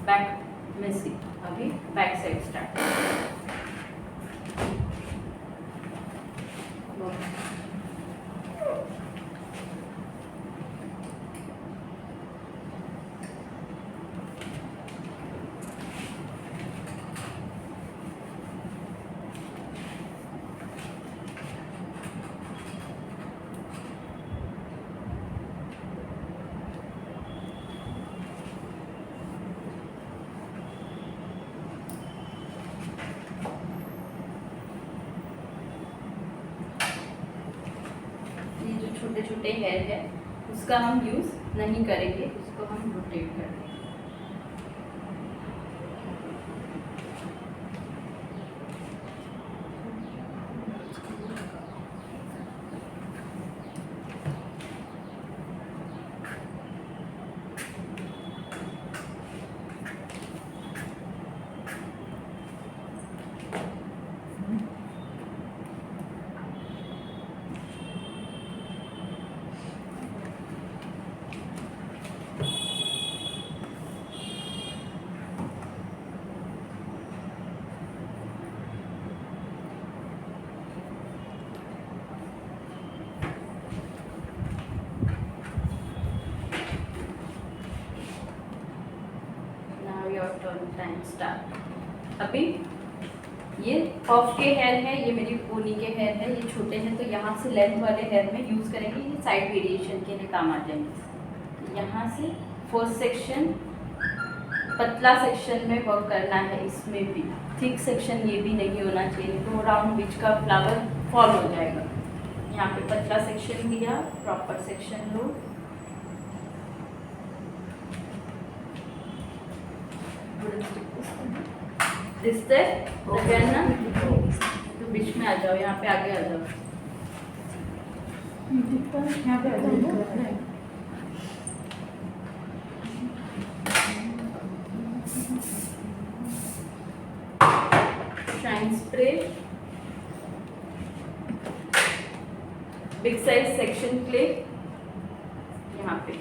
Back messy. अभी बैक साइड स्टार्ट। छोटे छोटे हेयर है उसका हम यूज़ नहीं करेंगे, उसको हम रोटेट करेंगे। Time start. अभी ये पफ के हेयर है, ये मेरी पोनी के हेयर है, ये छोटे हैं तो यहाँ से लेंथ वाले हेयर में यूज़ करेंगे, ये साइड वेरिएशन के लिए काम आ जाएंगे। यहाँ से फर्स्ट सेक्शन पतला सेक्शन में वर्क करना है, इसमें भी थिक सेक्शन ये भी नहीं होना चाहिए तो राउंड बीच का फ्लावर फॉल हो जाएगा। यहाँ पे पतला सेक्शन दिया, प्रॉपर सेक्शन लो, दिसते ना तो बीच में आ जाओ, यहाँ पे आगे आ जाओ। यहाँ पे आ जाओ। Shine spray, big size section clip यहाँ पे,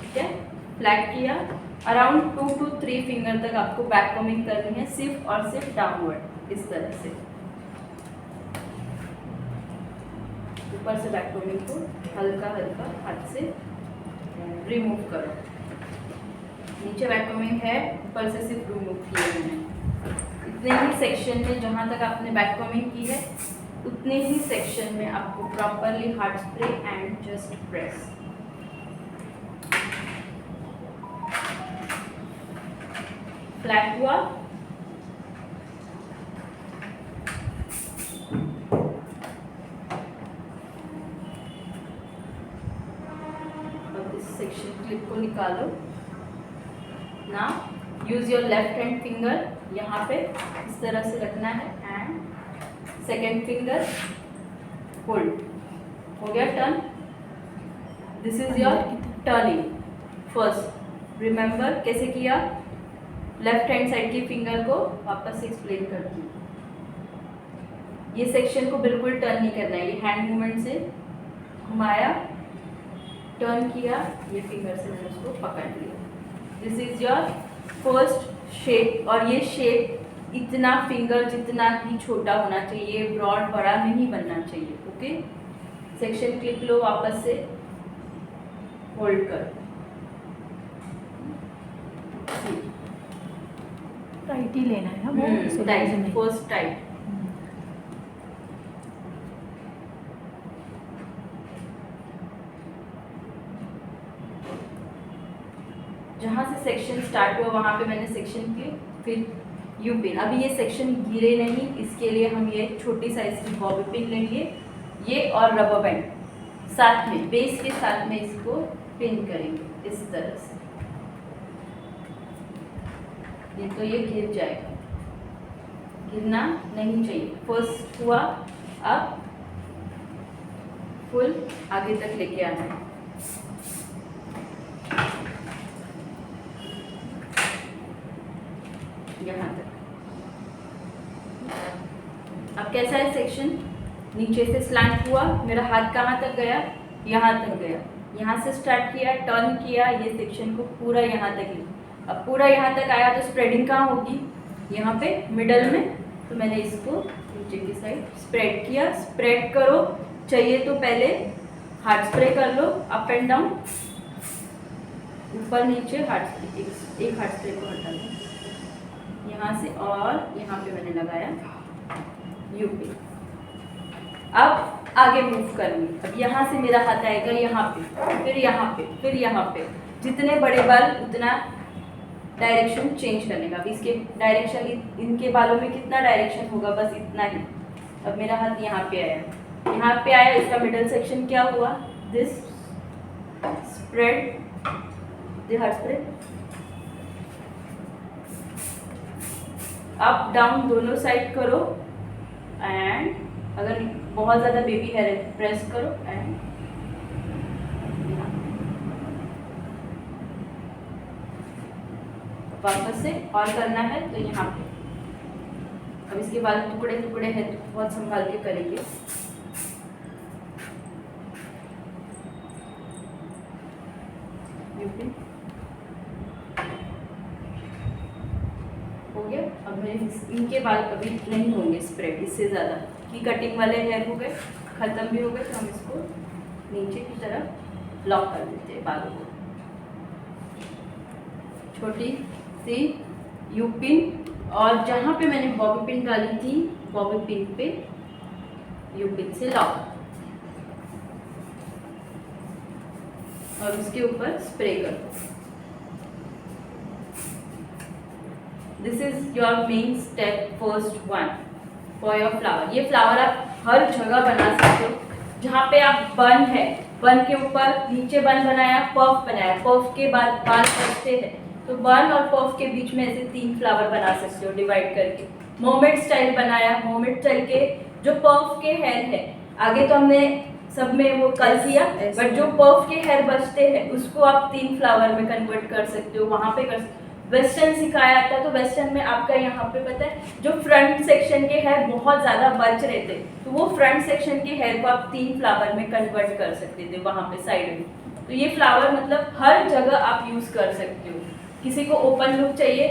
ठीक है। फ्लैट किया, अराउंड 2 to 3 फिंगर तक आपको बैक कॉमिंग करनी है, सिर्फ और सिर्फ डाउनवर्ड इस तरह से। ऊपर से बैक कॉमिंग को हल्का हल्का हाथ से रिमूव करो। नीचे बैक कॉमिंग है, ऊपर से सिर्फ रिमूव किया मैंने। इतने ही सेक्शन में जहाँ तक आपने बैक कॉमिंग की है उतने ही सेक्शन में आपको properly hard spray and just press. Flat हुआ, अब इस सेक्शन क्लिप को निकालो ना। Use your left hand finger, यहाँ पे इस तरह से रखना है एंड सेकेंड फिंगर होल्ड। हो गया turn. This is your turning. First remember कैसे किया, लेफ्ट हैंड साइड की फिंगर को वापस से एक्सप्लेन करती हूँ। ये सेक्शन को बिल्कुल टर्न नहीं करना है, ये हैंड मूवमेंट से घुमाया, टर्न किया, ये फिंगर से मैंने उसको पकड़ लिया। This is your first shape, और ये शेप इतना फिंगर जितना ही छोटा होना चाहिए, ब्रॉड बड़ा नहीं बनना चाहिए। ओके, सेक्शन क्लिप लो, वापस से होल्ड करो। टाइट ही लेना है वो, टाइट, फर्स्ट टाइट। जहाँ से सेक्शन स्टार्ट हुआ वहाँ पे मैंने सेक्शन की, फिर यू पिन। अभी ये सेक्शन गिरे नहीं, इसके लिए हम ये छोटी साइज की बॉबी पिन लेंगे, ये और रबर बैंड साथ में, बेस के साथ में इसको पिन करेंगे इस तरह से। ये तो ये गिर जाएगा, गिरना नहीं चाहिए। फर्स्ट हुआ, अब फुल आगे तक लेके आना है। यहाँ तक। अब कैसा है सेक्शन, नीचे से स्लैंट हुआ, मेरा हाथ कहाँ तक गया, यहाँ तक गया। यहाँ से स्टार्ट किया, टर्न किया, ये सेक्शन को पूरा यहाँ तक अब पूरा यहाँ तक आया तो स्प्रेडिंग कहाँ होगी, यहाँ पे मिडल में। तो मैंने इसको नीचे की साइड स्प्रेड किया। स्प्रेड करो, चाहिए तो पहले हार्ड स्प्रे कर लो, अप एंड डाउन, ऊपर नीचे हार्ड स्प्रे, एक हार्ड स्प्रे को हटा दो यहाँ से, और यहाँ पे मैंने लगाया यूपी। अब आगे मूव करूँगी। अब यहाँ से मेरा हाथ आएगा यहाँ पे, फिर यहाँ पे, फिर यहाँ पे। जितने बड़े बाल उतना डायरेक्शन चेंज करने का। अब इसके डायरेक्शन, इनके बालों में कितना डायरेक्शन होगा, बस इतना ही। अब मेरा हाथ यहाँ पे आया, यहाँ पे आया, इसका मिडल सेक्शन क्या हुआ, this spread, the hard spread, up down दोनों साइड करो, एंड अगर बहुत ज़्यादा बेबी हेयर है प्रेस करो, एंड वापस से और करना है तो यहाँ पे। अब इसके बाद टुकड़े टुकड़े हैं तो बहुत संभाल के करेंगे। यूपी हो गया। अब मेरे इनके बाल कभी नहीं होंगे स्प्रेड, इससे ज़्यादा की कटिंग वाले हेयर हो गए, ख़त्म भी हो गए। तो हम इसको नीचे की तरफ लॉक कर देते हैं बालों को। छोटी सी यू पिन, और जहाँ पे मैंने बॉबी पिन डाली थी, बॉबी पिन पे यू पिन से लॉक, और उसके ऊपर स्प्रे कर दो। This is your main step, first one for your flower. ये फ्लावर आप हर जगह बना सकते हो, जहाँ पे आप बन है, बन के ऊपर नीचे बन बनाया, पफ बनाया, पफ के बाद बाल बचते हैं तो बन और पफ के बीच में ऐसे 3 फ्लावर बना सकते हो डिवाइड करके। मोमेंट स्टाइल बनाया, मोमेंट स्टाइल के जो पफ के हेयर है, आगे तो हमने सब में वो कल किया, बट जो पफ के हेयर बचते हैं उसको आप 3 फ्लावर में कन्वर्ट कर सकते हो, वहाँ पे कर सकते हो। वेस्टर्न सिखाया था तो वेस्टर्न में आपका यहाँ पे पता है जो फ्रंट सेक्शन के हेयर बहुत ज़्यादा बच रहे थे, तो वो फ्रंट सेक्शन के हेयर को आप 3 फ्लावर में कन्वर्ट कर सकते थे वहाँ पे साइड में। तो ये फ्लावर मतलब हर जगह आप यूज़ कर सकते हो। किसी को ओपन लुक चाहिए,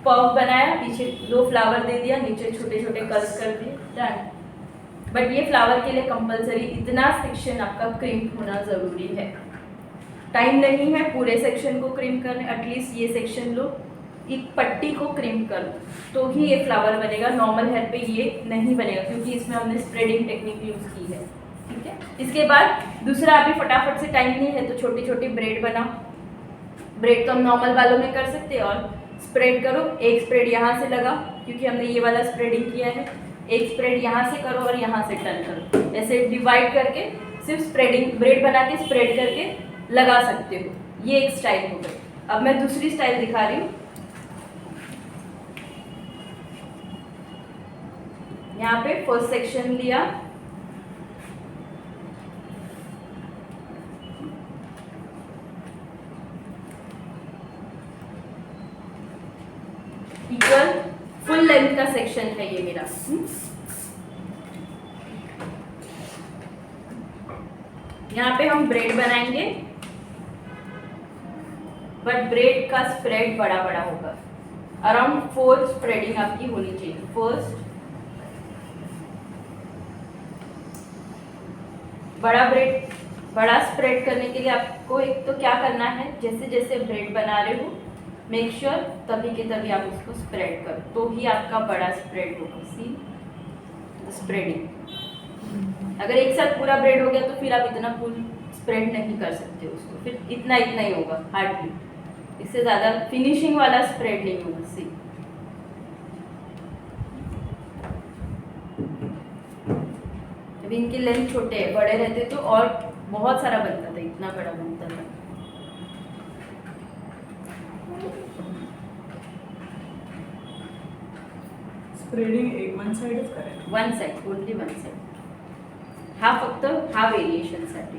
पफ बनाया, पीछे 2 फ्लावर दे दिया, नीचे छोटे छोटे कर्ल्स कर दिए, डन। बट ये फ्लावर के लिए कंपलसरी इतना सेक्शन आपका क्रिम्प होना ज़रूरी है। टाइम नहीं है पूरे सेक्शन को क्रिम्प करने, एटलीस्ट ये सेक्शन लो, एक पट्टी को क्रिम्प करो तो ही ये फ्लावर बनेगा। नॉर्मल हेयर पे ये नहीं बनेगा क्योंकि इसमें हमने स्प्रेडिंग टेक्निक यूज़ की है, ठीक है। इसके बाद दूसरा, अभी फटाफट से टाइम नहीं है तो छोटी छोटी ब्रेड बनाओ। ब्रेड तो हम नॉर्मल बालों में कर सकते हैं, और स्प्रेड करो। एक स्प्रेड यहाँ से लगाओ क्योंकि हमने ये वाला स्प्रेडिंग किया है, एक स्प्रेड यहाँ से करो और यहाँ से टर्न करो। ऐसे डिवाइड करके सिर्फ स्प्रेडिंग ब्रेड बना के स्प्रेड करके लगा सकते हो। ये एक स्टाइल हो गई। अब मैं दूसरी स्टाइल दिखा रही हूँ। यहाँ पे फर्स्ट सेक्शन लिया, इक्वल फुल लेंथ का सेक्शन है ये मेरा। यहाँ पे हम ब्रेड बनाएंगे, बट ब्रेड का स्प्रेड बड़ा बड़ा होगा। अराउंड 4 स्प्रेडिंग आपकी होनी चाहिए। फर्स्ट बड़ा ब्रेड, बड़ा स्प्रेड करने के लिए आपको एक तो क्या करना है, जैसे जैसे ब्रेड बना रहे हो मेक श्योर तभी के तभी आप उसको स्प्रेड करो, तो ही आपका बड़ा स्प्रेड होगा। सी स्प्रेडिंग। अगर एक साथ पूरा ब्रेड हो गया तो फिर आप इतना फुल स्प्रेड नहीं कर सकते उसको, फिर इतना इतना ही होगा हार्डली, इससे ज़्यादा फिनिशिंग वाला स्प्रेड नहीं होगा। सी अभी इनके लेंथ छोटे हैं, बड़े रहते तो और बहुत सारा बनता था, इतना बड़ा बनता था। स्प्रेडिंग एक वन साइडच करायचं, one side, only one side. हा फक्त हा व्हेरिएशनसाठी।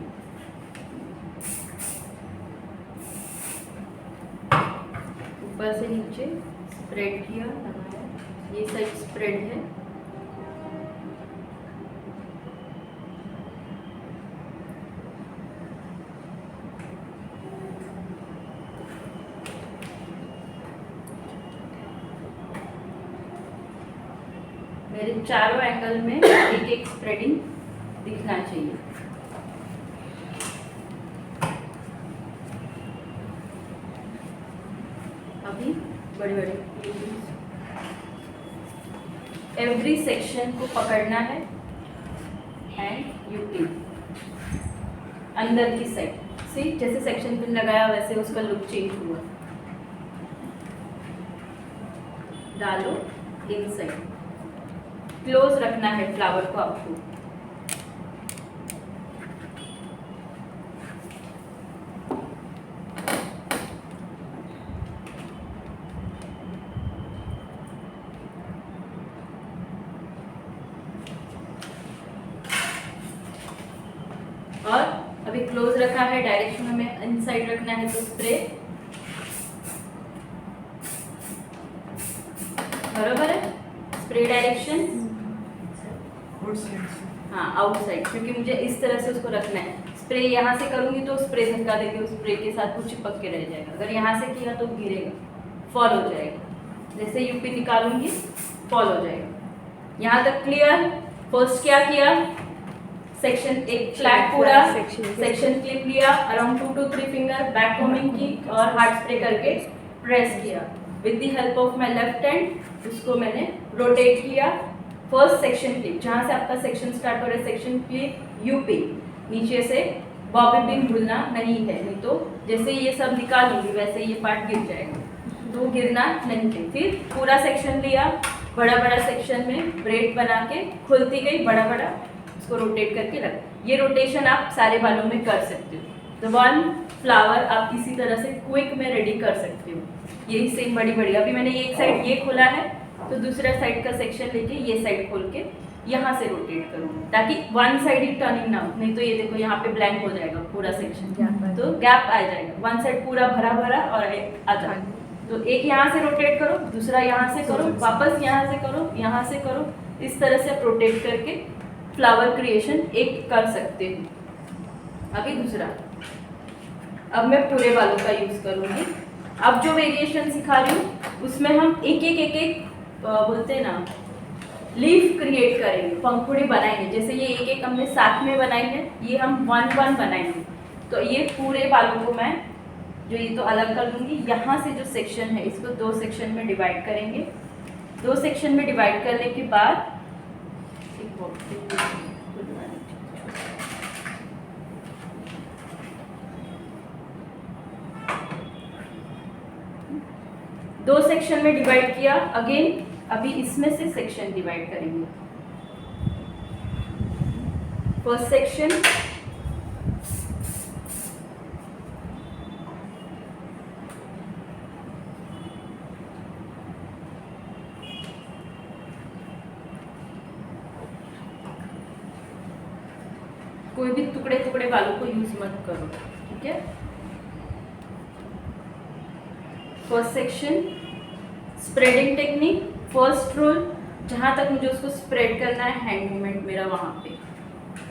ऊपर से नीचे स्प्रेड किया, लगाया, ये साइड स्प्रेड है। मेरे चारों एंगल में एक एक स्प्रेडिंग दिखना चाहिए। अभी बड़े बड़े एवरी सेक्शन को पकड़ना है एंड यूपी अंदर की साइड सी, जैसे सेक्शन पिन लगाया वैसे उसका लुक चेंज हुआ। डालो इनसाइड, क्लोज रखना है फ्लावर को आपको। और अभी क्लोज रखा है, डायरेक्शन हमें इनसाइड रखना है, तो स्प्रे बराबर है। स्प्रे डायरेक्शन हाँ आउटसाइड, क्योंकि मुझे इस तरह से उसको रखना है। स्प्रे यहाँ से करूंगी तो स्प्रे धक्का देगी, उस स्प्रे के साथ वो चिपक के रह जाएगा। अगर यहाँ से किया तो गिरेगा, फॉल हो जाएगा। जैसे यूपी निकालूंगी फॉल हो जाएगा। यहाँ तक क्लियर। फर्स्ट क्या किया, सेक्शन एक फ्लैट पूरा सेक्शन क्लिप लिया, around 2 to 3 finger back combing की और हार्ड स्प्रे करके प्रेस किया with the help of my left hand. उसको मैंने रोटेट किया। फर्स्ट सेक्शन क्लिप, जहाँ से आपका सेक्शन स्टार्ट हो रहा है, सेक्शन क्लिप यूपी, नीचे से बॉबी पिन भूलना नहीं है, नहीं तो जैसे ये सब निकालूंगी वैसे ये पार्ट गिर जाएगा, तो गिरना नहीं है। फिर पूरा सेक्शन लिया, बड़ा बड़ा सेक्शन में ब्रेड बना के खुलती गई बड़ा बड़ा, उसको रोटेट करके रख। ये रोटेशन आप सारे बालों में कर सकते हो। तो 1 फ्लावर आप इसी तरह से क्विक में रेडी कर सकते हो। यही सेम बड़ी बड़ी, अभी मैंने एक साइड ये खोला है तो दूसरा साइड का सेक्शन लेके ये साइड खोल के यहाँ से रोटेट करूँ, ताकि वन साइड ही टर्निंग ना हो। नहीं तो ये देखो यहाँ पे ब्लैंक हो जाएगा पूरा सेक्शन, तो गैप आ जाएगा। वन साइड पूरा भरा भरा और एक आधा। तो एक यहाँ से रोटेट करो, दूसरा यहाँ से करो, वापस यहाँ से करो, यहाँ से करो। इस तरह से आप रोटेट करके फ्लावर क्रिएशन एक कर सकते हो। अभी दूसरा, अब मैं पूरे बालों का यूज करूँगी। अब जो वेरिएशन सिखा रही हूँ उसमें हम एक एक बोलते हैं ना, लीफ क्रिएट करेंगे, पंखुड़ी बनाएंगे। जैसे ये एक एक हमने साथ में बनाई है, ये हम 1-1 बनाएंगे। तो ये पूरे बालों को मैं जो ये तो अलग कर दूंगी। यहाँ से जो सेक्शन है इसको 2 सेक्शन में डिवाइड करेंगे। 2 सेक्शन में डिवाइड करने के बाद दो सेक्शन में डिवाइड किया। अगेन अभी इसमें से सेक्शन डिवाइड करेंगे। फर्स्ट सेक्शन, कोई भी टुकड़े टुकड़े बालों को यूज मत करो, ठीक है। First section spreading technique, first roll जहाँ तक मुझे उसको स्प्रेड करना है, हैंड मूवमेंट मेरा वहाँ पे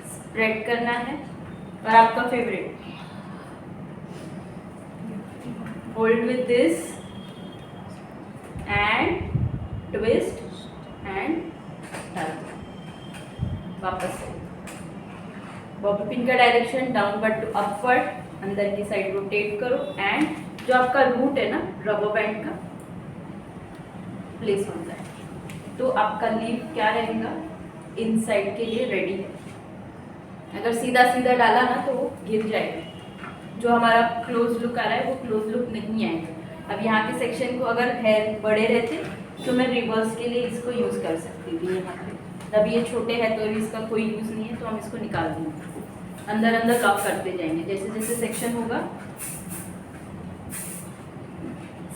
स्प्रेड करना है। और आपका favourite, hold with this and twist and डाल, वापस से बॉबी पिन का डायरेक्शन डाउनवर्ड टू अपवर्ड, अंदर की साइड रोटेट करो एंड जो आपका रूट है ना रबर बैंड का प्लेस होता है। तो आपका लीफ क्या रहेगा, इनसाइड के लिए रेडी है। अगर सीधा सीधा डाला ना तो वो गिर जाएगा। जो हमारा क्लोज लुक आ रहा है वो क्लोज लुक नहीं आएगा। अब यहाँ के सेक्शन को अगर हेयर बड़े रहते तो मैं रिवर्स के लिए इसको यूज़ कर सकती थी यहाँ पे। अब ये छोटे हैं तो इसका कोई यूज़ नहीं है, तो हम इसको निकाल देंगे। अंदर अंदर लॉक करते जाएंगे जैसे जैसे सेक्शन होगा।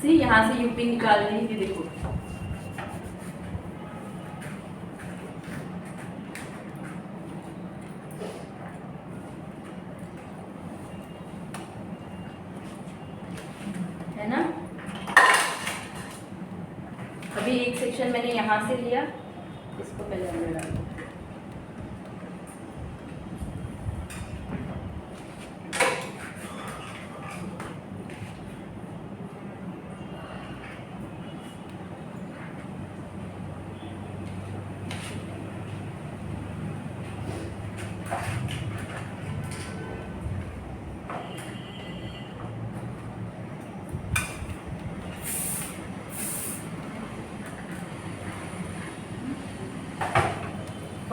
सी यहाँ से यूपी निकाल रही है, देखो है ना। अभी एक सेक्शन मैंने यहाँ से लिया, इसको पहले अंदर डाल दो।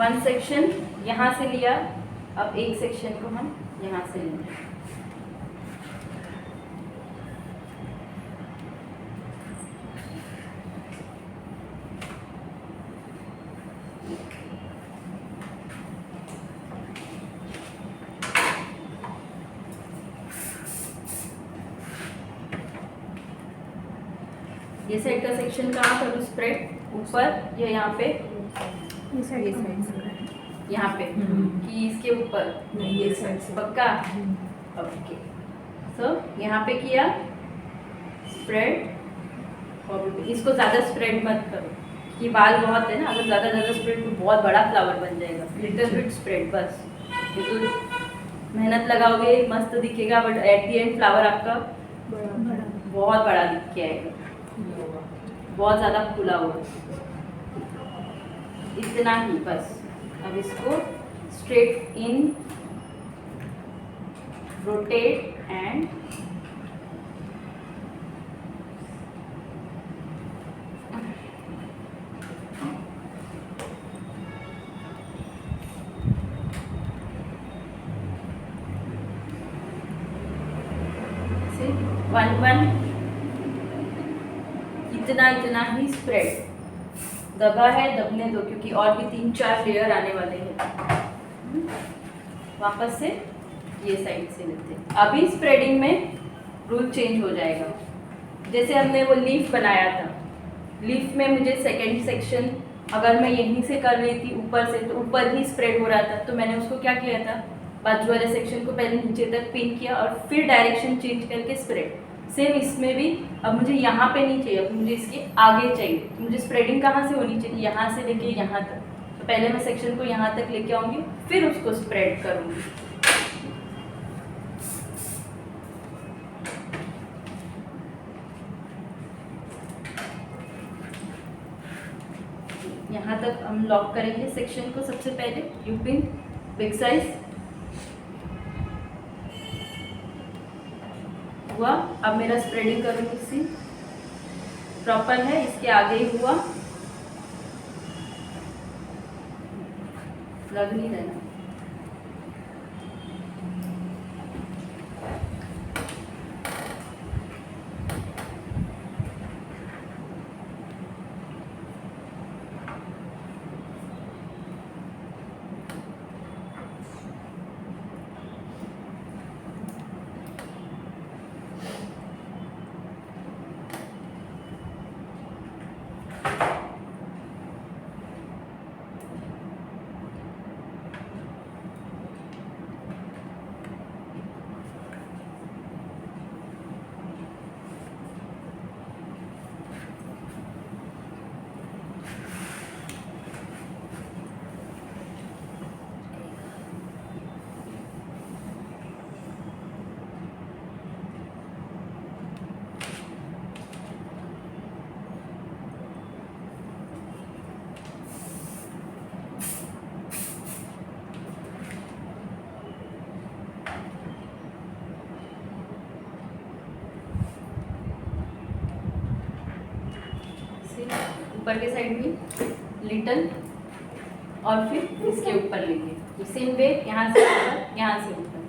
वन सेक्शन यहाँ से लिया, अब एक सेक्शन को हम यहाँ से लेंगे। ये साइड का सेक्शन कहाँ करूँ स्प्रेड, ऊपर या यहाँ पे, ये साइड यहाँ पे कि इसके ऊपर, नहीं ये साइड से पक्का। ओके, सो यहाँ पे किया स्प्रेड, और इसको ज़्यादा स्प्रेड मत करो कि बाल बहुत है ना, अगर ज़्यादा स्प्रेड तो बहुत बड़ा फ्लावर बन जाएगा। लिटिल बिट स्प्रेड बस, ये तो मेहनत लगाओगे मस्त दिखेगा, but at the and flower आपका बड़ा बहुत बड़ा दिख के आएगा, बहुत ज़्यादा खुला हुआ। इतना ही बस। अब इसको straight in, rotate and one इतना ही स्प्रेड। दबा है, दबने दो, क्योंकि और भी 3-4 लेयर आने वाले हैं। वापस से ये साइड से लेते हैं। अभी स्प्रेडिंग में रूल चेंज हो जाएगा। जैसे हमने वो लीफ बनाया था, लीफ में मुझे सेकेंड सेक्शन अगर मैं यहीं से कर रही थी ऊपर से, तो ऊपर ही स्प्रेड हो रहा था, तो मैंने उसको क्या किया था, बाजू वाले सेक्शन को पहले नीचे तक पिन किया और फिर डायरेक्शन चेंज करके स्प्रेड। सेम इसमें भी अब मुझे यहाँ पे नहीं चाहिए, अब मुझे इसके आगे चाहिए। तो मुझे स्प्रेडिंग कहाँ से होनी चाहिए, यहाँ से लेके यहाँ तक। तो पहले मैं सेक्शन को यहाँ तक लेके आऊँगी, फिर उसको स्प्रेड करूँगी। यहाँ तक हम लॉक करेंगे सेक्शन को। सबसे पहले यू पिन बिग साइज हुआ। अब मेरा स्प्रेडिंग करूँगी इसी प्रॉपर है, इसके आगे ही हुआ, लग नहीं रहना। ऊपर के साइड में लिटिल और फिर इसके ऊपर लेंगे। सेम वे यहाँ से ऊपर, यहाँ से ऊपर।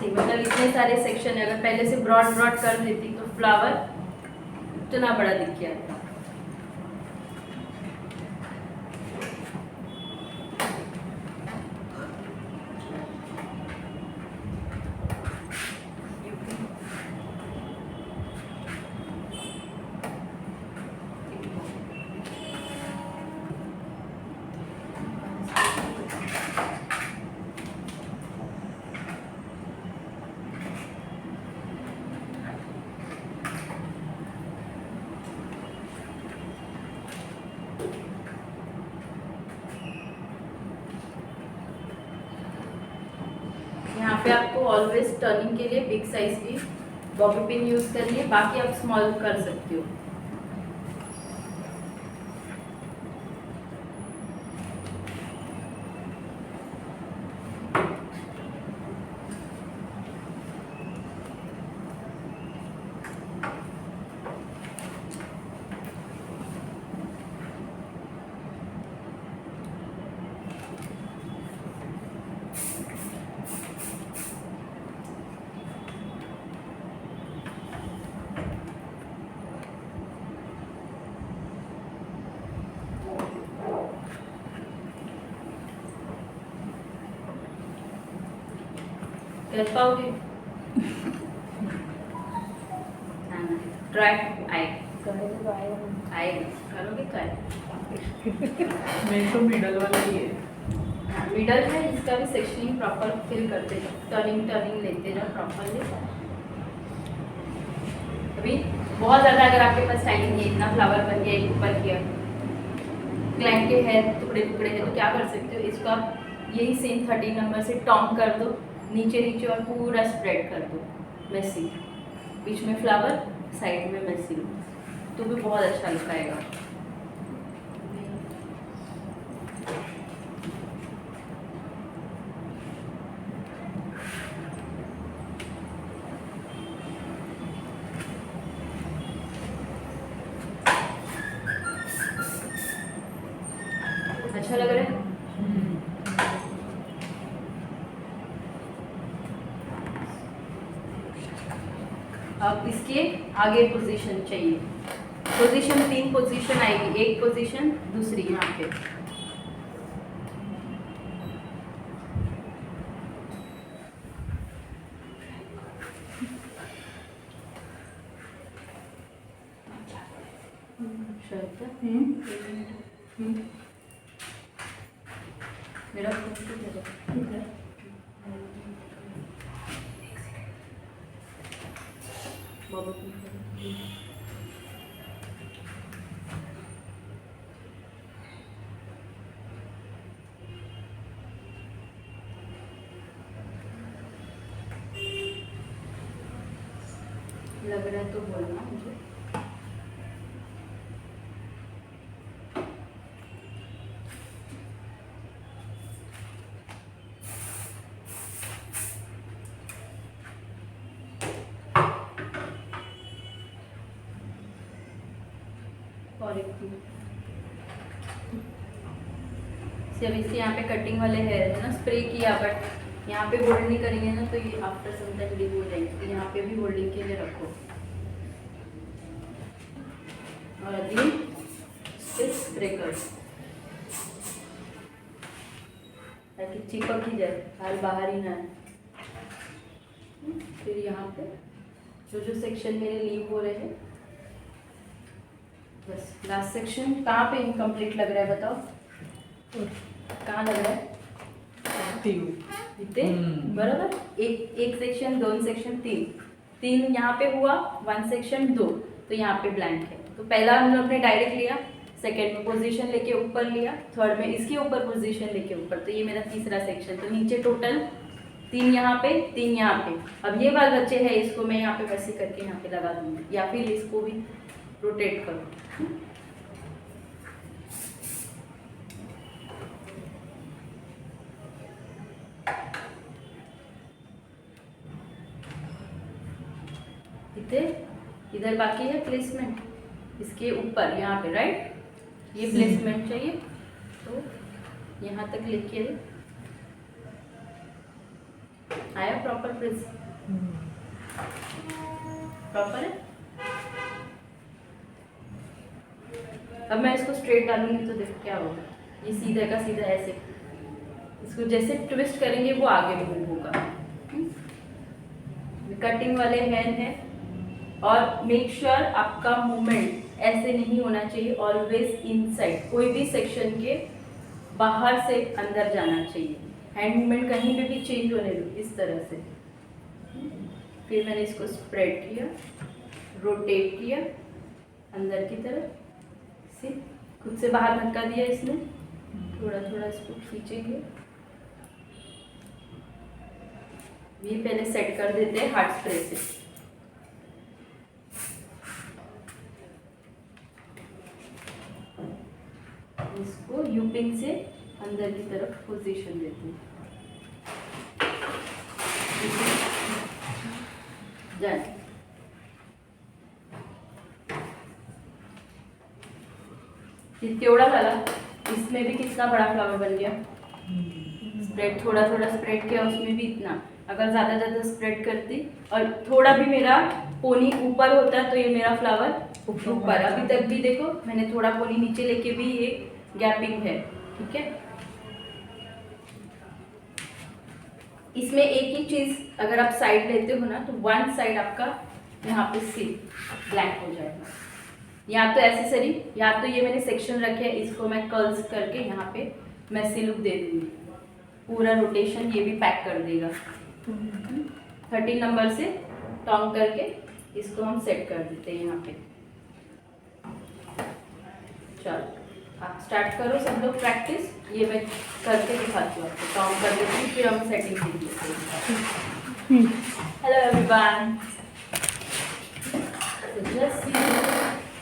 मतलब इतने सारे सेक्शन है, अगर पहले से ब्रॉड कर देती तो फ्लावर इतना बड़ा दिख गया था। यहाँ पे आपको ऑलवेज टर्निंग के लिए बिग साइज की बॉबी पिन यूज करनी है, बाकी आप स्मॉल कर सकते हो। कर पाओगे? ट्राई आएगा, आएगा, करोगे ट्राई। मेरे तो मिडल वाला ही है। मिडल है, इसका भी सेक्शनिंग प्रॉपर फिल करते जाओ, टर्निंग लेते जाओ प्रॉपरली। अभी बहुत ज़्यादा अगर आपके पास टाइम नहीं है, इतना फ्लावर बन गया, एक ऊपर किया, क्लाइंट के हेयर टुकड़े टुकड़े हैं, तो क्या कर सकते हो, इसको आप यही सेम 13 नंबर से टॉम कर दो, नीचे नीचे और पूरा स्प्रेड कर दो मेसी, बीच में फ्लावर, साइड में मेसी, तो भी बहुत अच्छा लुक आएगा। अच्छा लग रहा है? अब इसके आगे पोजीशन चाहिए, पोजीशन 3 पोजीशन आएगी, एक पोजीशन दूसरी यहाँ पे, मेरा लग रहा है तो बोलना मुझे। और एक अब इसके यहाँ पे कटिंग वाले हेयर है ना, स्प्रे किया बट यहाँ पे होल्ड नहीं करेंगे ना, तो ये आफ्टर सम टाइम डिप हो जाएंगे, तो यहाँ पे भी होल्डिंग के लिए रखो। और अगली स्प्रे करो ताकि चिपक ही जाए, हाल बाहर ही ना आए। फिर यहाँ पे जो सेक्शन मेरे लीव हो रहे हैं, बस लास्ट सेक्शन कहाँ पे इनकम्प्लीट लग रहा है बताओ, कहाँ लग रहा है? इतने बराबर, एक सेक्शन, 2 सेक्शन, 3 यहाँ पे हुआ, 1 सेक्शन 2, तो यहाँ पे ब्लैंक है। तो पहला हमने अपने डायरेक्ट लिया, सेकंड में पोजीशन लेके ऊपर लिया, थर्ड में इसके ऊपर पोजीशन लेके ऊपर, तो ये मेरा तीसरा सेक्शन। तो नीचे टोटल 3 यहाँ पे, 3 यहाँ पे। अब ये बाल बच्चे हैं, इसको मैं यहाँ पे वैसे करके यहाँ पे लगा दूंगी, या फिर इसको भी रोटेट करो। इधर बाकी है प्लेसमेंट, इसके ऊपर यहाँ पे, राइट, ये प्लेसमेंट चाहिए, तो यहाँ तक लिखिए, आया प्रॉपर प्लेस, प्रॉपर है। अब मैं इसको स्ट्रेट डालूंगी तो देखो क्या होगा, ये सीधा का सीधा ऐसे, इसको जैसे ट्विस्ट करेंगे वो आगे मूव होगा। कटिंग वाले हैंड है, और मेक श्योर आपका मूवमेंट ऐसे नहीं होना चाहिए, ऑलवेज इनसाइड, कोई भी सेक्शन के बाहर से अंदर जाना चाहिए, हैंड मूवमेंट कहीं पे भी चेंज होने दो, इस तरह से। फिर मैंने इसको स्प्रेड किया, रोटेट किया अंदर की तरफ से, खुद से बाहर धक्का दिया इसने, थोड़ा थोड़ा इसको खींचेंगे। ये पहले सेट कर देते हैं हार्ड स्प्रे से। इसको यूपिंग से अंदर की तरफ पोजीशन देते हैं, जाए। तेवढा झाला, इसमें भी कितना बड़ा फ्लावर बन गया। स्प्रेड थोड़ा थोड़ा स्प्रेड किया, उसमें भी इतना, अगर ज़्यादा स्प्रेड करती और थोड़ा भी मेरा पोनी ऊपर होता तो ये मेरा फ्लावर ऊपर। अभी तक भी देखो मैंने थोड़ा पोनी नीचे लेके भी ये गैपिंग है, ठीक है। इसमें एक ही चीज़ अगर आप साइड लेते हो ना तो वन साइड आपका यहाँ पे सी ब्लैक हो जाएगा। या तो एसेसरी या तो ये मैंने सेक्शन रखे हैं, इसको मैं कर्ल्स करके यहाँ पे मैसी लुक दे दूँगी। पूरा रोटेशन ये भी पैक कर देगा। 13 नंबर से टॉन्ग करके इसको हम सेट कर देते हैं यहाँ पे। चलो आप स्टार्ट करो सब लोग प्रैक्टिस। ये मैं करके दिखाती हूँ आपको, टॉन्ग कर देती हूँ फिर हम सेटिंग देंगे। Hello everyone.